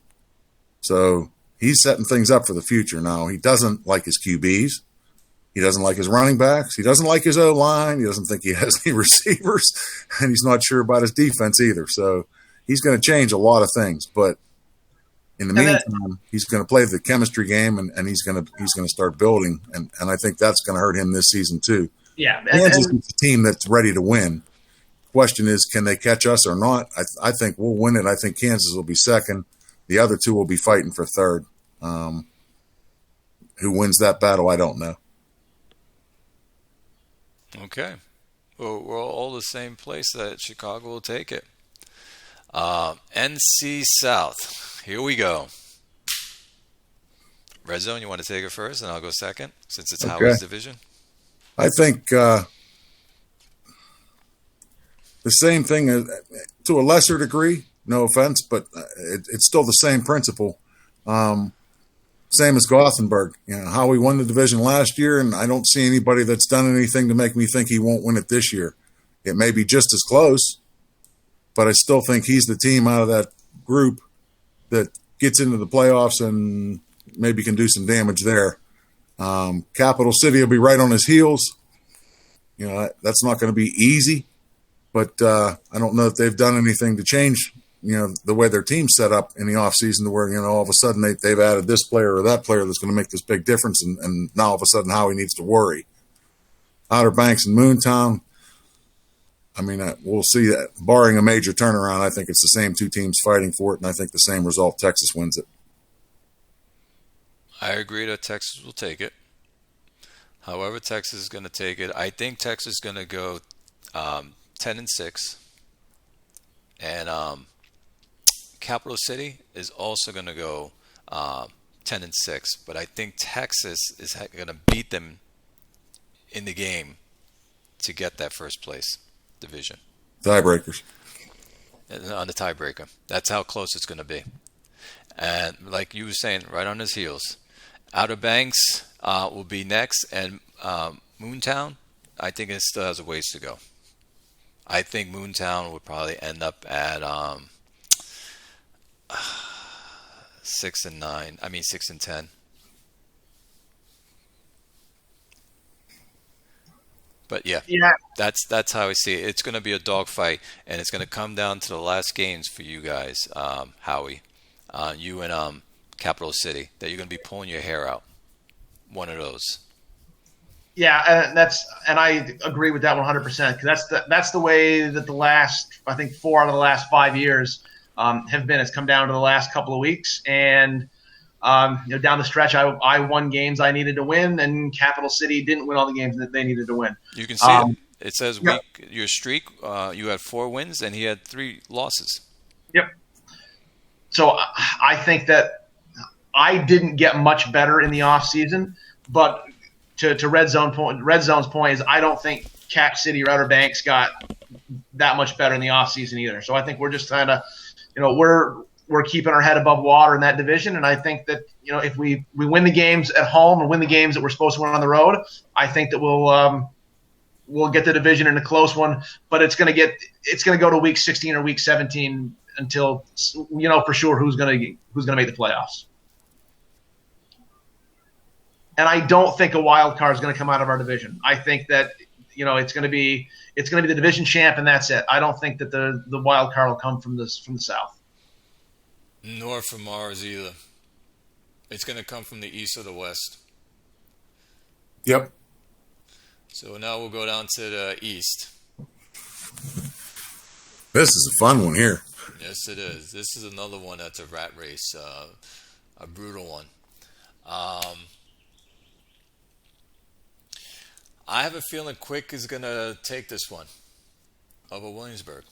So he's setting things up for the future. Now, he doesn't like his QBs. He doesn't like his running backs. He doesn't like his O-line. He doesn't think he has any receivers. And he's not sure about his defense either. So he's going to change a lot of things. But in the meantime, he's going to play the chemistry game, and he's going to start building. And I think that's going to hurt him this season too. Yeah. Kansas is a team that's ready to win. Question is, can they catch us or not? I think we'll win it. I think Kansas will be second. The other 2 will be fighting for third. Who wins that battle, I don't know. Okay. Well, we're all the same place that Chicago will take it. NC South. Here we go. Red Zone, you want to take it first, and I'll go second, since it's Howard's division? I think the same thing to a lesser degree, no offense, but it's still the same principle. Same as Gothenburg, how we won the division last year, and I don't see anybody that's done anything to make me think he won't win it this year. It may be just as close, but I still think he's the team out of that group that gets into the playoffs and maybe can do some damage there. Capital City will be right on his heels. That's not going to be easy, but I don't know if they've done anything to change the way their team's set up in the offseason to where, all of a sudden they've added this player or that player that's going to make this big difference. And now all of a sudden Howie needs to worry. Outer Banks and Moontown, we'll see that. Barring a major turnaround, I think it's the same two teams fighting for it, and I think the same result, Texas wins it. I agree that Texas will take it. However, Texas is going to take it. I think Texas is going to go 10-6, and Capital City is also going to go 10-6. But I think Texas is going to beat them in the game to get that first place division. Tiebreakers. On the tiebreaker. That's how close it's going to be. And like you were saying, right on his heels. Outer Banks will be next, and Moontown, I think it still has a ways to go. I think Moontown would probably end up at 6-9. 6-10. But yeah, that's how I see it. It's going to be a dogfight, and it's going to come down to the last games for you guys, Howie, you and Capital City, that you're going to be pulling your hair out. One of those. Yeah, and I agree with that 100%, because that's the way that the last, I think, 4 out of the last 5 years have been. It's come down to the last couple of weeks, and down the stretch, I won games I needed to win, and Capital City didn't win all the games that they needed to win. You can see it. It says your streak. You had 4 wins, and he had 3 losses. Yep. So I think that I didn't get much better in the off season, but to Red Zone's point is I don't think Cap City or Outer Banks got that much better in the off season either. So I think we're just kind of, we're keeping our head above water in that division, and I think that if we win the games at home and win the games that we're supposed to win on the road, I think that we'll get the division in a close one. But it's going to go to week 16 or week 17 until for sure who's going to make the playoffs. And I don't think a wild card is going to come out of our division. I think that it's going to be the division champ, and that's it. I don't think that the wild card will come from the south. Nor from ours either. It's going to come from the east or the west. Yep. So now we'll go down to the east. This is a fun one here. Yes, it is. This is another one that's a rat race, a brutal one. I have a feeling Quick is going to take this one over Williamsburg.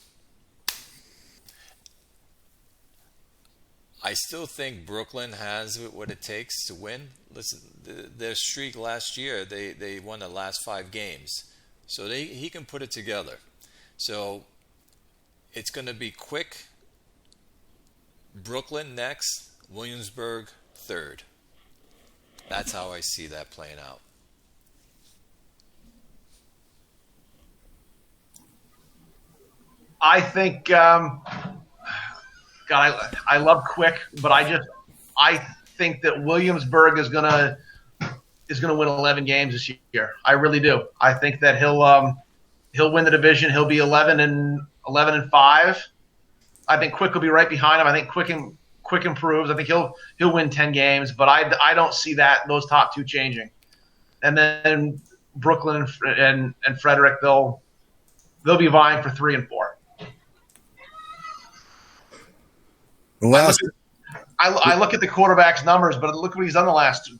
I still think Brooklyn has what it takes to win. Listen, their streak last year, they won the last 5 games. So he can put it together. So it's going to be Quick, Brooklyn next, Williamsburg third. That's how I see that playing out. I think, God, I love Quick, but I think that Williamsburg is gonna win 11 games this year. I really do. I think that he'll win the division. He'll be 11-5. I think Quick will be right behind him. I think Quick improves. I think he'll win 10 games, but I don't see those top 2 changing. And then Brooklyn and Frederick, they'll be vying for 3 and 4. I look at the quarterback's numbers, but look what he's done the last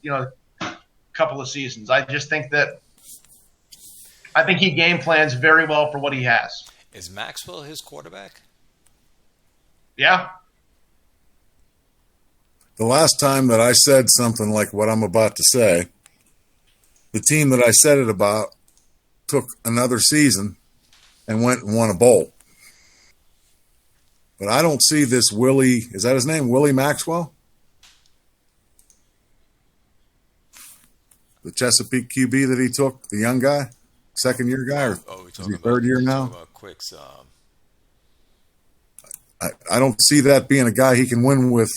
couple of seasons. I just think he game plans very well for what he has. Is Maxwell his quarterback? Yeah. The last time that I said something like what I'm about to say, the team that I said it about took another season and went and won a bowl. But I don't see this Willie, is that his name, Willie Maxwell? The Chesapeake QB that he took, the young guy, second-year guy, or is he third year now? Quick's, I don't see that being a guy he can win with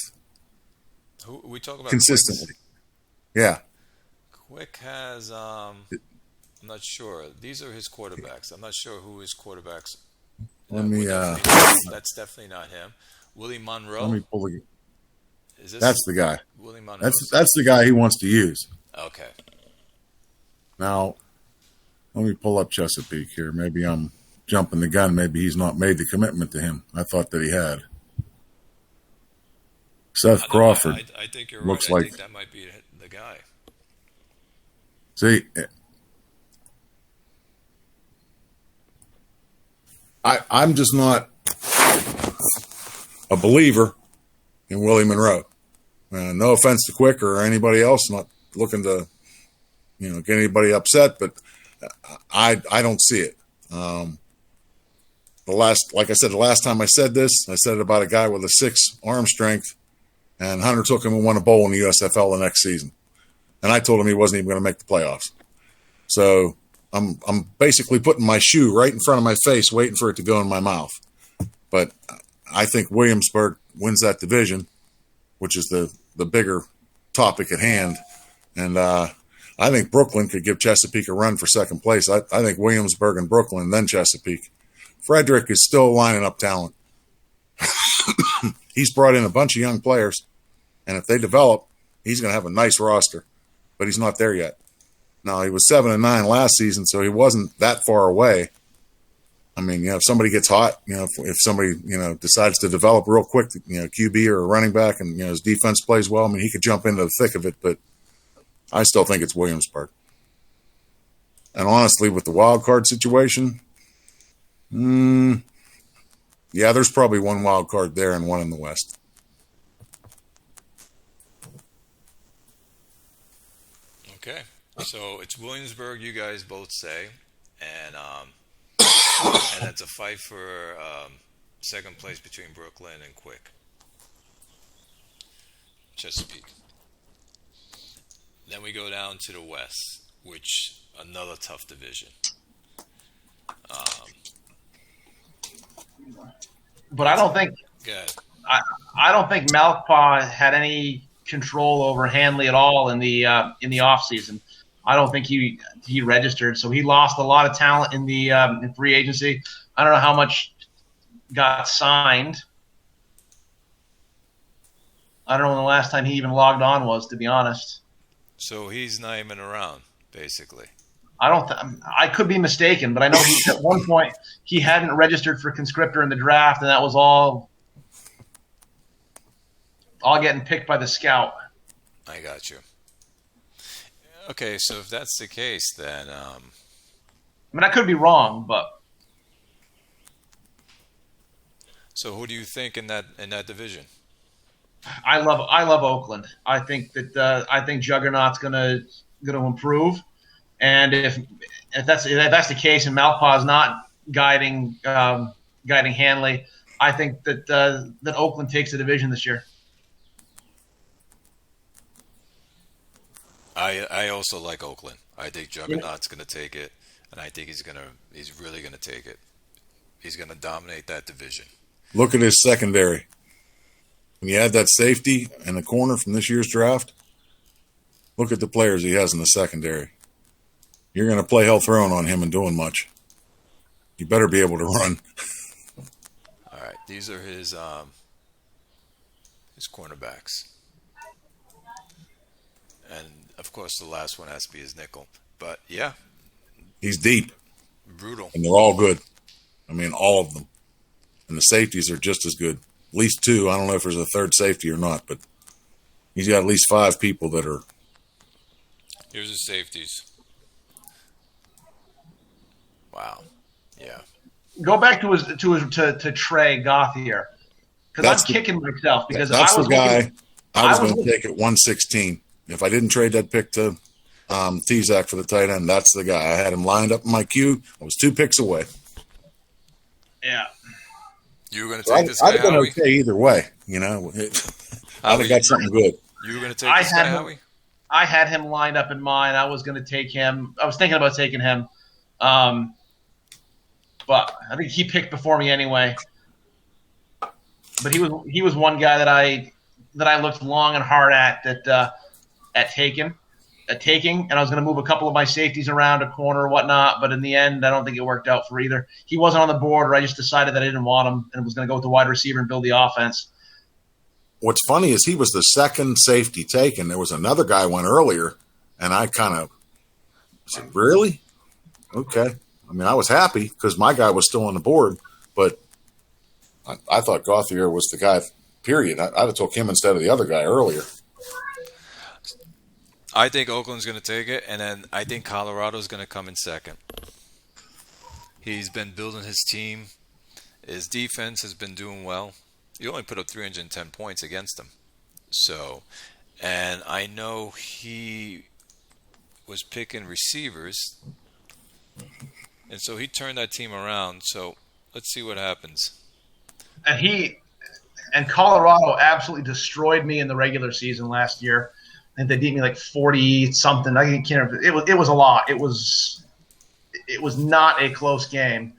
who we talk about consistently. Quicks. Yeah. Quick has, I'm not sure. These are his quarterbacks. I'm not sure who his quarterbacks. Let me. That's definitely not him. Willie Let Monroe. me pull the. Is this That's the guy. Willie Monroe? That's the guy he wants to use. Okay. Now, let me pull up Chesapeake here. Maybe I'm jumping the gun. Maybe he's not made the commitment to him. I thought that he had. Seth Crawford. I think you're looks right. I like think that might be the guy. See, I'm just not a believer in Willie Monroe. No offense to Quick or anybody else, not looking to, get anybody upset, but I don't see it. Like I said, the last time I said this, I said it about a guy with a 6 arm strength, and Hunter took him and won a bowl in the USFL the next season. And I told him he wasn't even going to make the playoffs. So I'm basically putting my shoe right in front of my face, waiting for it to go in my mouth. But I think Williamsburg wins that division, which is the bigger topic at hand. And I think Brooklyn could give Chesapeake a run for second place. I think Williamsburg and Brooklyn, then Chesapeake. Frederick is still lining up talent. He's brought in a bunch of young players, and if they develop, he's going to have a nice roster. But he's not there yet. Now, he was 7-9 last season, so he wasn't that far away. I mean, if somebody gets hot, if somebody, decides to develop real quick, QB or a running back, and, his defense plays well, I mean, he could jump into the thick of it, but I still think it's Williamsburg. And honestly, with the wild card situation, yeah, there's probably one wild card there and one in the West. Okay, so it's Williamsburg. You guys both say, and it's a fight for second place between Brooklyn and Quick. Chesapeake. Then we go down to the West, which another tough division. But I don't think Good. I don't think Malpaw had any control over Hanley at all in the off season. I don't think he registered, so he lost a lot of talent in the in free agency. I don't know how much got signed. I don't know when the last time he even logged on was, to be honest. So he's not even around, basically. I could be mistaken, but I know at one point he hadn't registered for conscriptor in the draft, and that was all getting picked by the scout. I got you. Okay, so if that's the case, then I mean, I could be wrong, but so who do you think in that division? I love Oakland. I think that Juggernaut's gonna improve, and if that's the case, and Malpaw's not guiding Hanley, I think that Oakland takes the division this year. I also like Oakland. I think Juggernaut's going to take it, and I think he's really going to take it. He's going to dominate that division. Look at his secondary. When you add that safety and the corner from this year's draft, look at the players he has in the secondary. You're going to play hell thrown on him and doing much. You better be able to run. All right, these are his cornerbacks. And, of course, the last one has to be his nickel. But, yeah. He's deep. Brutal. And they're all good. I mean, all of them. And the safeties are just as good. At least 2. I don't know if there's a third safety or not, but he's got at least 5 people that are. Here's his safeties. Wow. Yeah. Go back to Trey Gauthier, because I'm kicking myself because that's the guy I was going to take at 116. If I didn't trade that pick to Tezak for the tight end, that's the guy. I had him lined up in my queue. I was 2 picks away. Yeah. You were going to take this guy, I'd have been Howie? okay either way. I'd have got something good. You were going to take this guy, Howie? I had him lined up in mine. I was going to take him. I was thinking about taking him. But I think he picked before me anyway. But he was one guy that I looked long and hard at taking, taking, and I was going to move a couple of my safeties around a corner or whatnot, but in the end, I don't think it worked out for either. He wasn't on the board, or I just decided that I didn't want him and was going to go with the wide receiver and build the offense. What's funny is he was the second safety taken. There was another guy went earlier, and I kind of said, really? Okay. I mean, I was happy because my guy was still on the board, but I thought Gauthier was the guy, period. I'd have took him instead of the other guy earlier. I think Oakland's going to take it, and then I think Colorado's going to come in second. He's been building his team. His defense has been doing well. He only put up 310 points against them. So, and I know he was picking receivers, and so he turned that team around. So let's see what happens. And Colorado absolutely destroyed me in the regular season last year. I think they beat me like 40 something. I can't remember. It was a lot. It was not a close game.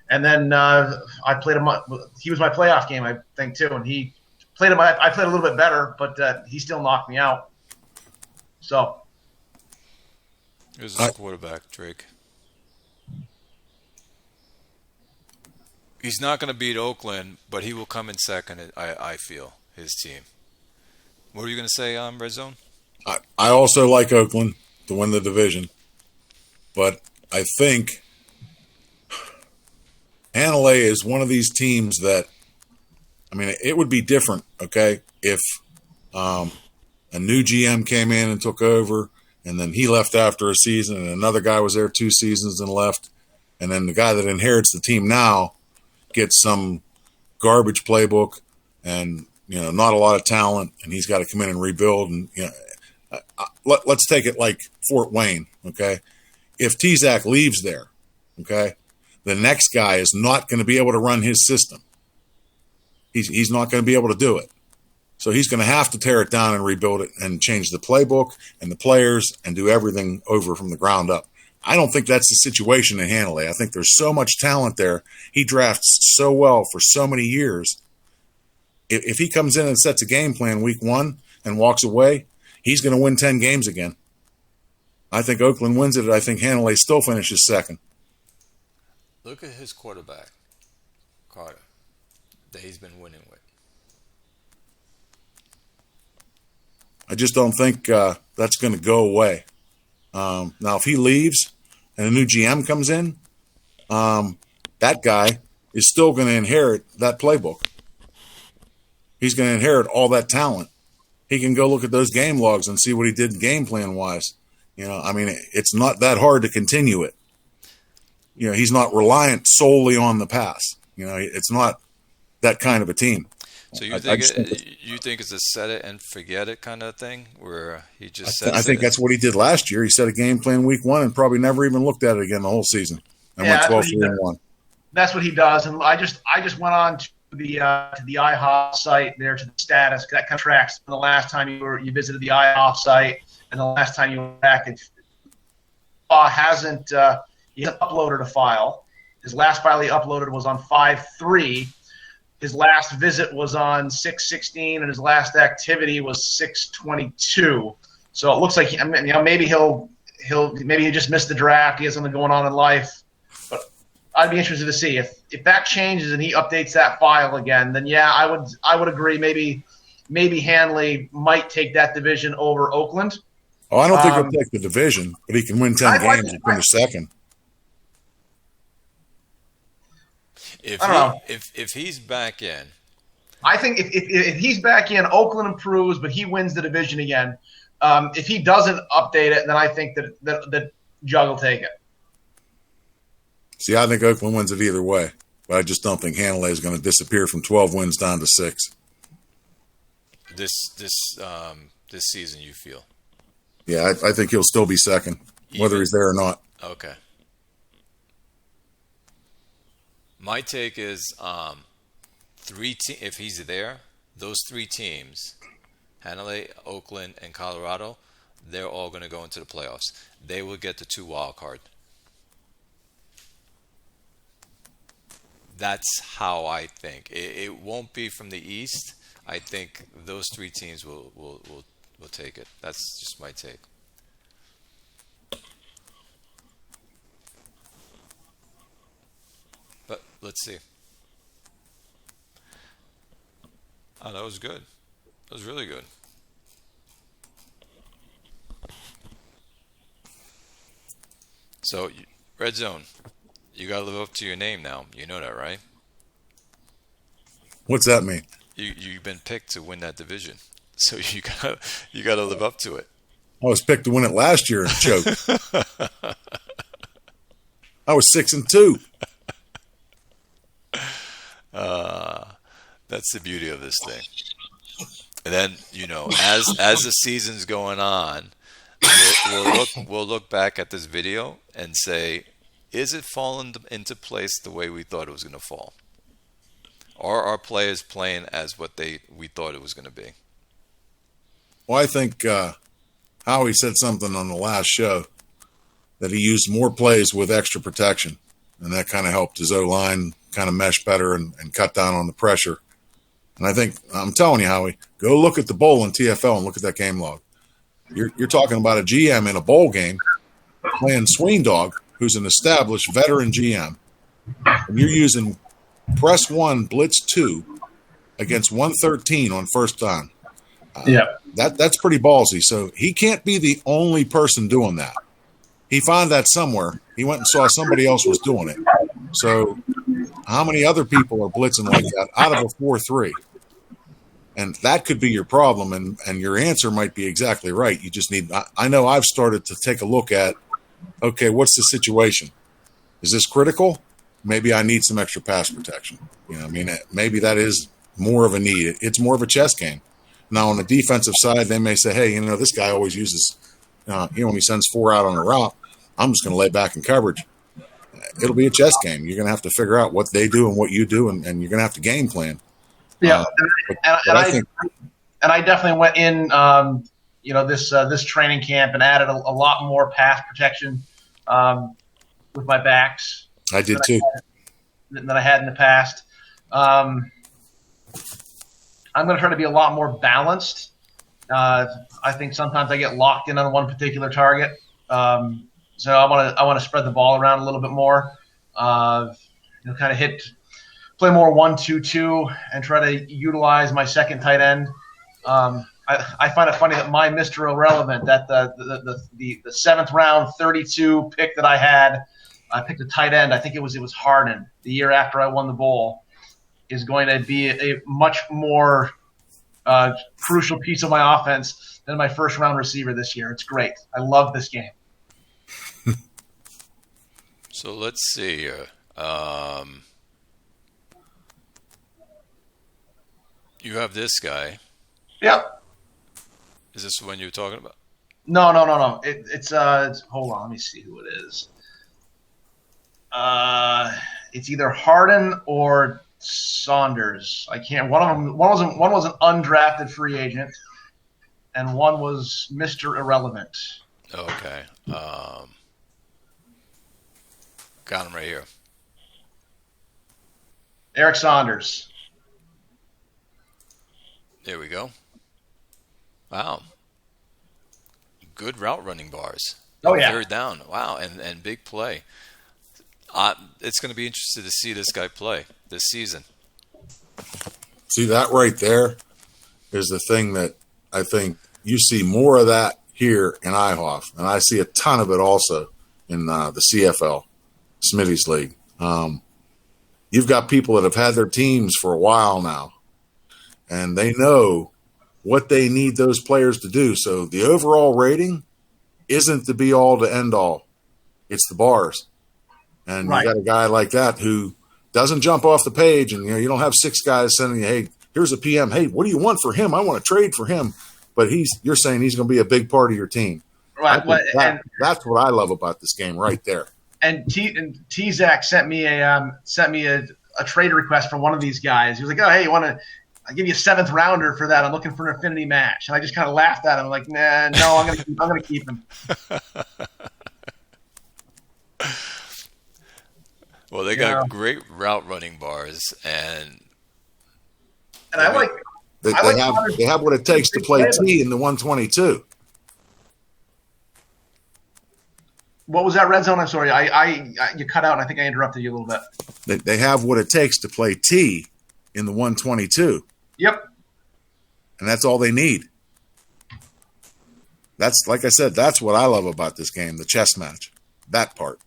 And then I played him. He was my playoff game, I think, too. And he played him. I played a little bit better, but he still knocked me out. So here's his quarterback, Drake. He's not going to beat Oakland, but he will come in second. I feel his team. What were you going to say, Red Zone? I also like Oakland to win the division, but I think Hanalei is one of these teams that, I mean, it would be different, okay, if a new GM came in and took over, and then he left after a season, and another guy was there 2 seasons and left, and then the guy that inherits the team now gets some garbage playbook and, not a lot of talent, and he's got to come in and rebuild. And, let's take it like Fort Wayne, okay? If Tezak leaves there, okay, the next guy is not going to be able to run his system. He's not going to be able to do it. So he's going to have to tear it down and rebuild it and change the playbook and the players and do everything over from the ground up. I don't think that's the situation in Hanalei. I think there's so much talent there. He drafts so well for so many years. If he comes in and sets a game plan week 1 and walks away, he's going to win 10 games again. I think Oakland wins it. I think Hanalei still finishes second. Look at his quarterback, Carter, that he's been winning with. I just don't think that's going to go away. Now, if he leaves and a new GM comes in, that guy is still going to inherit that playbook. He's going to inherit all that talent. He can go look at those game logs and see what he did game plan wise. I mean, it's not that hard to continue it. He's not reliant solely on the pass. It's not that kind of a team. So you think it's a set it and forget it kind of thing, where he just sets I think that's what he did last year. He set a game plan week 1 and probably never even looked at it again the whole season. And went 12-3-1. That's what he does. And I just went on to the IHOF site there to the status. That kind of tracks the last time you visited the IHOF site and the last time you were back. He hasn't uploaded a file. His last file he uploaded was on 5/3. His last visit was on 6/16, and his last activity was 6/22. So it looks like maybe he just missed the draft. He has something going on in life. But I'd be interested to see if that changes and he updates that file again. Then I would agree. Maybe Hanley might take that division over Oakland. Oh, I don't think he'll take the division, but he can win 10 games and finish second. If he's back in, I think if he's back in, Oakland improves, but he wins the division again. If he doesn't update it, then I think that Jug will take it. See, I think Oakland wins it either way, but I just don't think Hanalei is going to disappear from 12 wins down to 6. This season, you feel? Yeah, I think he'll still be second, whether he's there or not. Okay. My take is if he's there, those 3 teams, Hanalei, Oakland, and Colorado, they're all going to go into the playoffs. They will get the 2 wild card. That's how I think. It won't be from the East. I think those 3 teams will take it. That's just my take. Let's see. Oh, that was good. That was really good. So, Red Zone, you got to live up to your name now. You know that, right? What's that mean? You've been picked to win that division, so you got to live up to it. I was picked to win it last year and choked. I was 6-2. That's the beauty of this thing. And then, as the season's going on, we'll look back at this video and say, is it falling into place the way we thought it was going to fall? Are our players playing as what we thought it was going to be? Well, I think Howie said something on the last show that he used more plays with extra protection, and that kind of helped his O-line kind of mesh better and cut down on the pressure. And I think, I'm telling you, Howie, go look at the bowl in TFL and look at that game log. You're talking about a GM in a bowl game playing Swing Dog, who's an established veteran GM, and you're using press 1, blitz 2 against 113 on first down. That's pretty ballsy. So he can't be the only person doing that. He found that somewhere. He went and saw somebody else was doing it. So how many other people are blitzing like that out of a 4-3? And that could be your problem, and your answer might be exactly right. You just need – I know I've started to take a look at, okay, what's the situation? Is this critical? Maybe I need some extra pass protection. Maybe that is more of a need. It's more of a chess game. Now, on the defensive side, they may say, hey, this guy always uses he only sends 4 out on a route. I'm just going to lay back in coverage. It'll be a chess game. You're going to have to figure out what they do and what you do, and you're going to have to game plan. Yeah, I definitely went in, this training camp and added a lot more pass protection with my backs. I did too. Than I had in the past. I'm going to try to be a lot more balanced. I think sometimes I get locked in on one particular target. So I want to spread the ball around a little bit more. Kind of play more 1-2-2 and try to utilize my second tight end. I find it funny that my Mr. Irrelevant, that the 7th round 32 pick that I picked a tight end. I think it was Harden the year after I won the bowl, is going to be a much more crucial piece of my offense than my first round receiver this year. It's great. I love this game. So let's see here. You have this guy. Yep. Is this the one you were talking about? No. It's hold on. Let me see who it is. It's either Harden or Saunders. I can't. One was an undrafted free agent, and one was Mr. Irrelevant. Okay. Got him right here. Eric Saunders. There we go. Wow. Good route running bars. Oh, yeah. Third down. Wow. And big play. It's going to be interesting to see this guy play this season. See, that right there is the thing that I think you see more of that here in IHOF, and I see a ton of it also in the CFL, Smitty's League. You've got people that have had their teams for a while now, and they know what they need those players to do. So the overall rating isn't the be-all to end-all. It's the bars. And right. You got a guy like that who doesn't jump off the page, and you don't have 6 guys sending you, hey, here's a PM. Hey, what do you want for him? I want to trade for him. But you're saying he's going to be a big part of your team. Right. That's what I love about this game right there. And T-Zac sent me a trade request from one of these guys. He was like, oh, hey, I give you a 7th rounder for that. I'm looking for an affinity match. And I just kind of laughed at him. I'm like, nah, no, I'm gonna keep him. Well, they got great route running bars, and I like they have what it takes to play T in the 122. What was that red zone? I'm sorry. I you cut out, and I think I interrupted you a little bit. They have what it takes to play T in the 122. Yep. And that's all they need. That's, like I said, that's what I love about this game, the chess match. That part.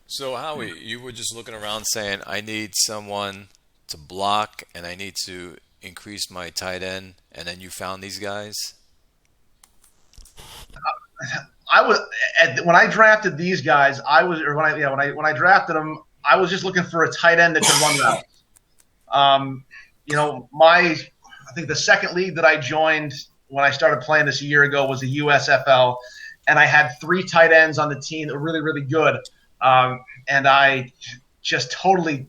So, Howie, you were just looking around saying, I need someone to block and I need to increase my tight end, and then you found these guys? When I drafted these guys, when I drafted them, I was just looking for a tight end that could run routes. I think the second league that I joined when I started playing this a year ago was the USFL, and I had 3 tight ends on the team that were really, really good. And I just totally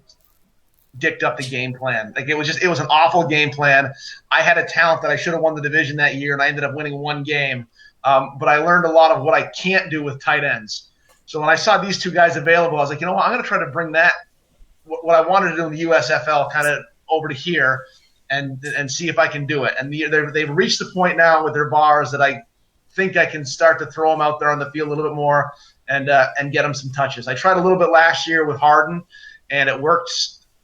dicked up the game plan. Like it was an awful game plan. I had a talent that I should have won the division that year, and I ended up winning 1 game. But I learned a lot of what I can't do with tight ends. So when I saw these 2 guys available, I was like, you know what, I'm going to try to bring that, what I wanted to do in the USFL, kind of over to here and see if I can do it. And they've reached the point now with their bars that I think I can start to throw them out there on the field a little bit more and get them some touches. I tried a little bit last year with Harden, and it worked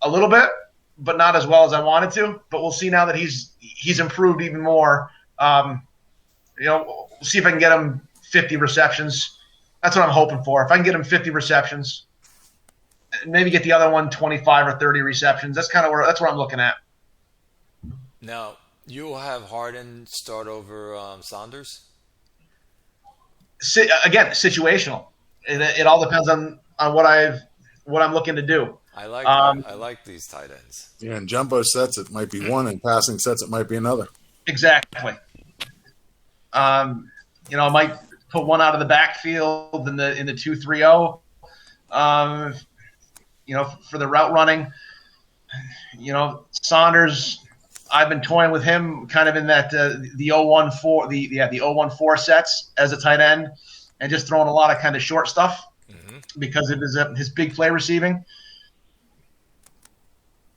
a little bit, but not as well as I wanted to. But we'll see now that he's improved even more. We'll see if I can get him 50 receptions. That's what I'm hoping for. If I can get him 50 receptions, maybe get the other one 25 or 30 receptions. That's where I'm looking at. Now, you'll have Harden start over Saunders? Again, situational. It all depends on what I'm looking to do. I like these tight ends. Yeah, in jumbo sets it might be one, in passing sets it might be another. Exactly. I might put one out of the backfield in the 2-3-0. For the route running. Saunders, I've been toying with him kind of in that the 0-1-4 the 0-1-4 sets as a tight end, and just throwing a lot of kind of short stuff because of his big play receiving.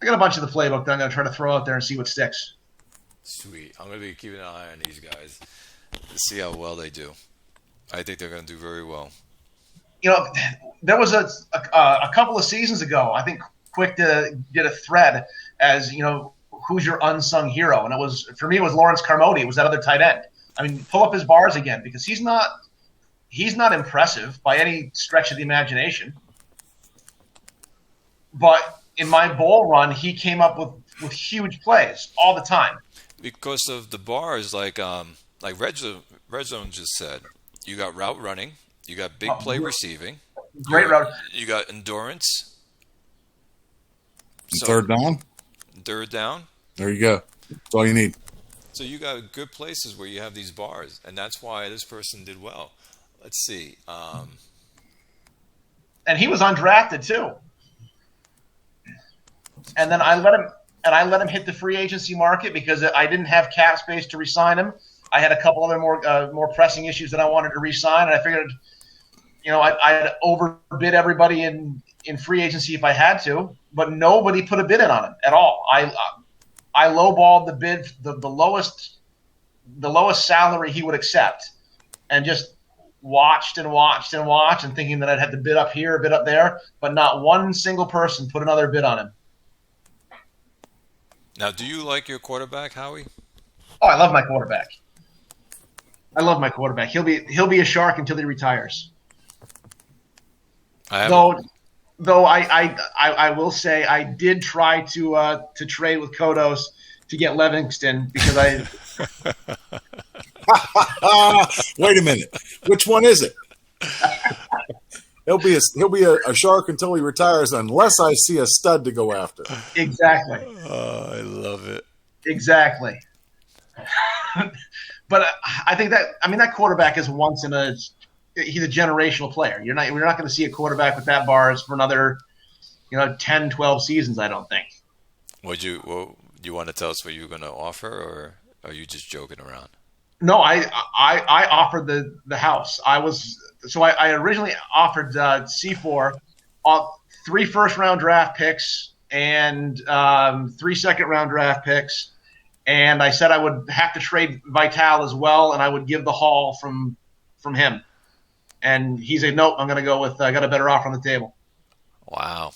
I got a bunch of the playbook that I'm going to try to throw out there and see what sticks. Sweet. I'm going to be keeping an eye on these guys to see how well they do. I think they're going to do very well. There was a couple of seasons ago, I think Quick did a thread as, who's your unsung hero? And for me, it was Lawrence Carmody. It was that other tight end. I mean, pull up his bars again, because he's not impressive by any stretch of the imagination. But in my bowl run, he came up with huge plays all the time. Because of the bars, like Red Zone just said, you got route running, you got big play receiving. Great route. You got endurance. Third down? Third down. There you go. That's all you need. So you got good places where you have these bars, and that's why this person did well. Let's see. And he was undrafted too. And then I let him hit the free agency market because I didn't have cap space to re-sign him. I had a couple other more pressing issues that I wanted to re-sign, and I figured, I'd overbid everybody in free agency if I had to, but nobody put a bid in on him at all. I lowballed the bid, the lowest salary he would accept, and just watched and thinking that I'd have to bid up here, a bid up there, but not one single person put another bid on him. Now, do you like your quarterback, Howie? Oh, I love my quarterback. He'll be a Shark until he retires. Though I will say I did try to trade with Kodos to get Livingston because I. Wait a minute. Which one is it? He'll be a Shark until he retires, unless I see a stud to go after. Exactly. Oh, I love it. Exactly. But I think that quarterback is he's a generational player. We're not going to see a quarterback with that bars for another, 10, 12 seasons, I don't think. Do you want to tell us what you were going to offer, or are you just joking around? No, I offered the house. I originally offered C4 3 first-round draft picks and 3 second-round draft picks, and I said I would have to trade Vital as well, and I would give the haul from him. and he said, "Nope, I'm going to go with I got a better offer on the table." Wow.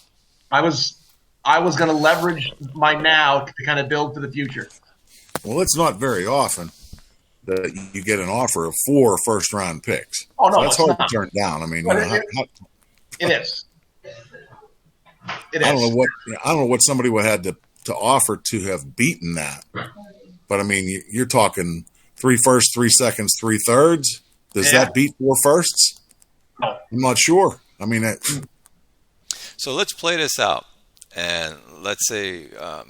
I was going to leverage my now to kind of build for the future. Well, it's not very often that you get an offer of 4 first-round picks. Oh no, so that's it's hard not. to turn down. I mean, But it is. I don't know what somebody would have had to offer to have beaten that. But I mean, you're talking 3 firsts, 3 seconds, 3 thirds. Does that beat 4 firsts? No. I'm not sure. I mean, So let's play this out. And let's say,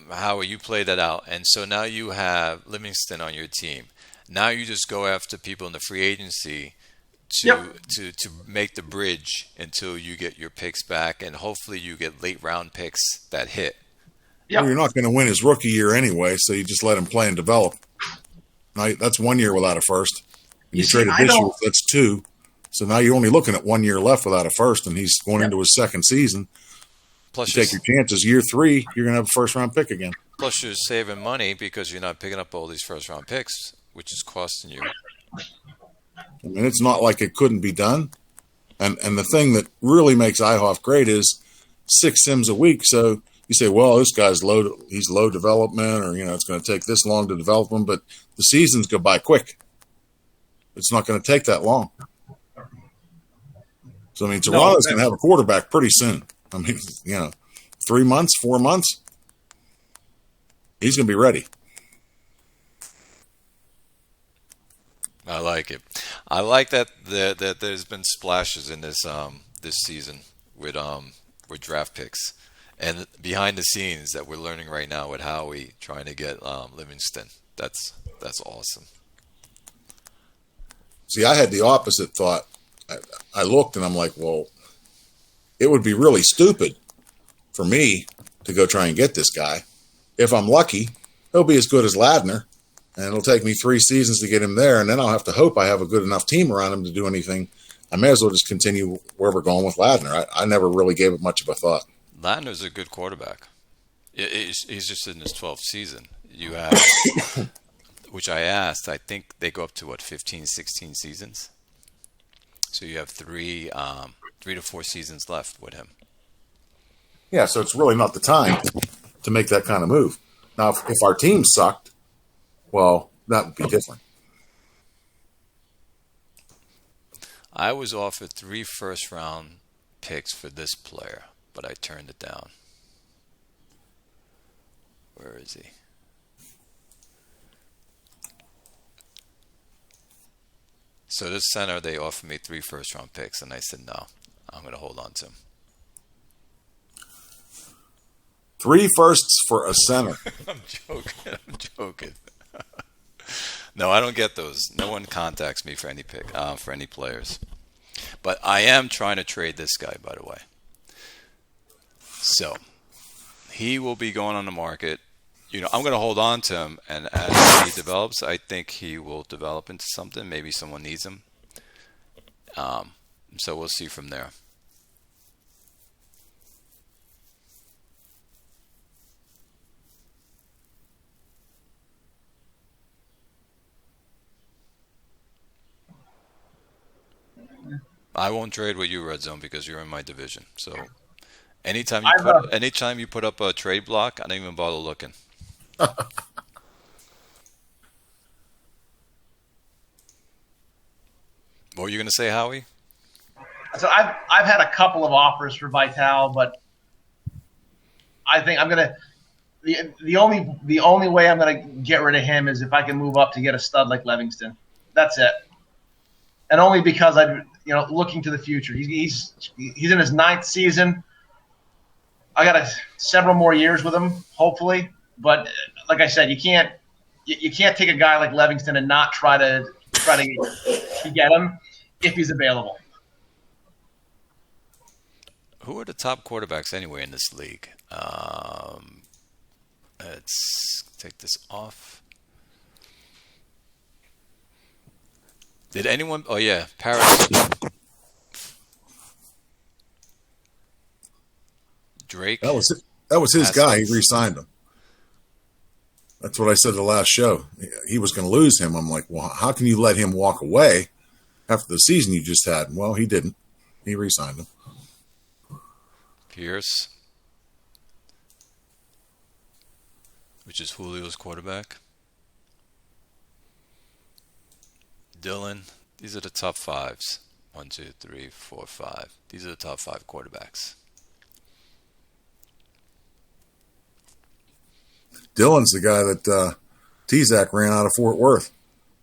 Howard, you play that out. And so now you have Livingston on your team. Now you just go after people in the free agency to make the bridge until you get your picks back. And hopefully you get late round picks that hit. Well, you're not going to win his rookie year anyway, so you just let him play and develop. Now, that's 1 year without a first. And you traded this year, that's 2. So now you're only looking at 1 year left without a first, and he's going into his second season. Plus, you take your chances. Year 3, you're going to have a first-round pick again. Plus, you're saving money because you're not picking up all these first-round picks, which is costing you. I mean, it's not like it couldn't be done. And the thing that really makes IHOF great is 6 sims a week. So you say, well, this guy's he's low development, or, it's going to take this long to develop him. But the seasons go by quick. It's not going to take that long. So, I mean, Toronto's going to have a quarterback pretty soon. I mean, 3 months, 4 months, he's going to be ready. I like it. I like that there's been splashes in this season with draft picks and behind the scenes that we're learning right now with Howie trying to get Livingston. That's awesome. See, I had the opposite thought. I looked and I'm like, well, it would be really stupid for me to go try and get this guy. If I'm lucky, he'll be as good as Ladner, and it'll take me 3 seasons to get him there, and then I'll have to hope I have a good enough team around him to do anything. I may as well just continue where we're going with Ladner. I never really gave it much of a thought. Ladner's a good quarterback. He's just in his 12th season. You have, which I asked, I think they go up to, 15, 16 seasons? So you have 3 to 4 seasons left with him. Yeah, so it's really not the time to make that kind of move. Now, if our team sucked, well, that would be different. I was offered 3 first-round picks for this player, but I turned it down. Where is he? So this center, they offered me 3 first-round picks, and I said, no, I'm going to hold on to him. 3 firsts for a center. I'm joking. No, I don't get those. No one contacts me for any for any players. But I am trying to trade this guy, by the way. So he will be going on the market. I'm going to hold on to him, and as he develops, I think he will develop into something. Maybe someone needs him. So we'll see from there. I won't trade with you, Red Zone, because you're in my division. So anytime you put up a trade block, I don't even bother looking. What were you going to say, Howie? So I've had a couple of offers for Vital, but I think I'm gonna the only way I'm gonna get rid of him is if I can move up to get a stud like Livingston. That's it, and only because I'm looking to the future. He's in his 9th season. I got several more years with him, hopefully. But like I said, you can't take a guy like Livingston and not try to get him if he's available. Who are the top quarterbacks anyway in this league? Let's take this off. Did anyone? Oh yeah, Paris. Drake. That was his guy. He re-signed him. That's what I said the last show. He was going to lose him. I'm like, well, how can you let him walk away after the season you just had. Well, he didn't. He re-signed him. Pierce, which is Julio's quarterback. Dillon. These are the top fives. 1, 2, 3, 4, 5. These are the top 5 quarterbacks. Dillon's the guy that T-Zac ran out of Fort Worth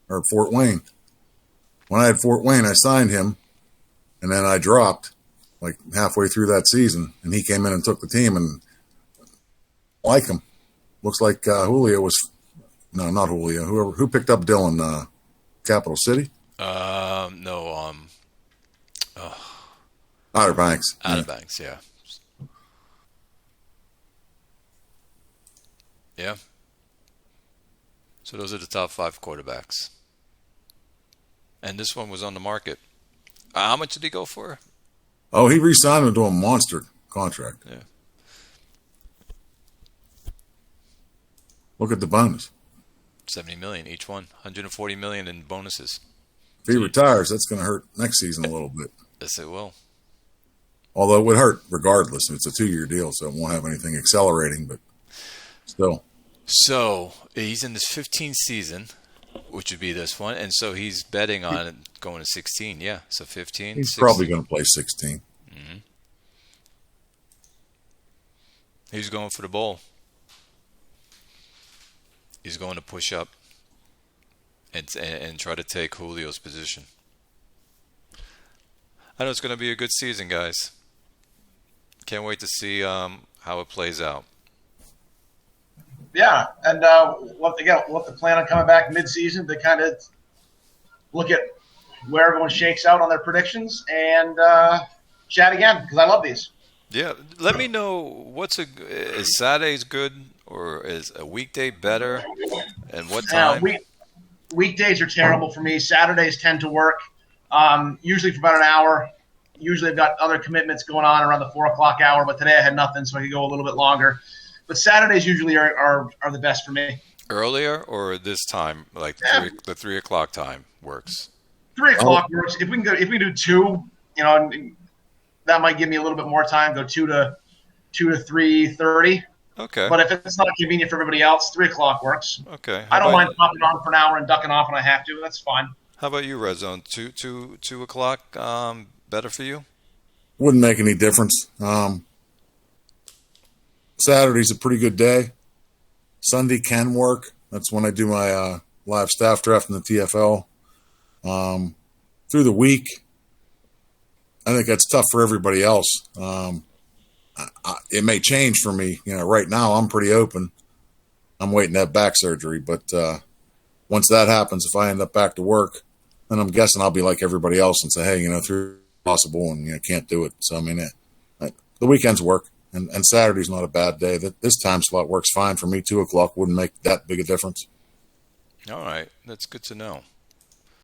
or Fort Wayne. When I had Fort Wayne, I signed him, and then I dropped like halfway through that season, and he came in and took the team, and like him. Looks like Julio was no, not Julio. Who picked up Dillon? Capital City? No. Outer Banks. Outer Banks, yeah. Yeah. So those are the top 5 quarterbacks. And this one was on the market. How much did he go for? Oh, he re-signed him to a monster contract. Yeah. Look at the bonus. $70 million each one. $140 million in bonuses. If he retires, that's going to hurt next season a little bit. Yes, it will. Although it would hurt regardless. It's a 2-year deal, so it won't have anything accelerating, but still. So he's in this 15th season, which would be this one, and so he's betting on it going to 16. Yeah, so 15. He's 16. probably going to play 16. Mm-hmm. He's going for the bowl. He's going to push up and try to take Julio's position. I know it's going to be a good season, guys. Can't wait to see how it plays out. Yeah, and we'll have to plan on coming back mid-season to kind of look at where everyone shakes out on their predictions and chat again, because I love these. Yeah, let me know is Saturday's good or is a weekday better, and what time? Weekdays are terrible for me. Saturdays tend to work, usually for about an hour. Usually I've got other commitments going on around the 4 o'clock hour, but today I had nothing, so I could go a little bit longer. But Saturdays usually are the best for me. Earlier or this time, like the 3 o'clock time works. 3 o'clock works. If we do 2, that might give me a little bit more time. Go 2 to 3:30. Okay. But if it's not convenient for everybody else, 3 o'clock works. Okay. I don't mind popping on for an hour and ducking off when I have to. That's fine. How about you, Red Zone? 2 o'clock better for you? Wouldn't make any difference. Saturday's a pretty good day. Sunday can work. That's when I do my live staff draft in the TFL. Through the week, I think that's tough for everybody else. It may change for me. Right now I'm pretty open. I'm waiting to have back surgery, but once that happens, if I end up back to work, then I'm guessing I'll be like everybody else and say, hey, through possible and can't do it. So the weekends work, and Saturday's not a bad day. This time slot works fine for me. 2 o'clock wouldn't make that big a difference. All right, that's good to know.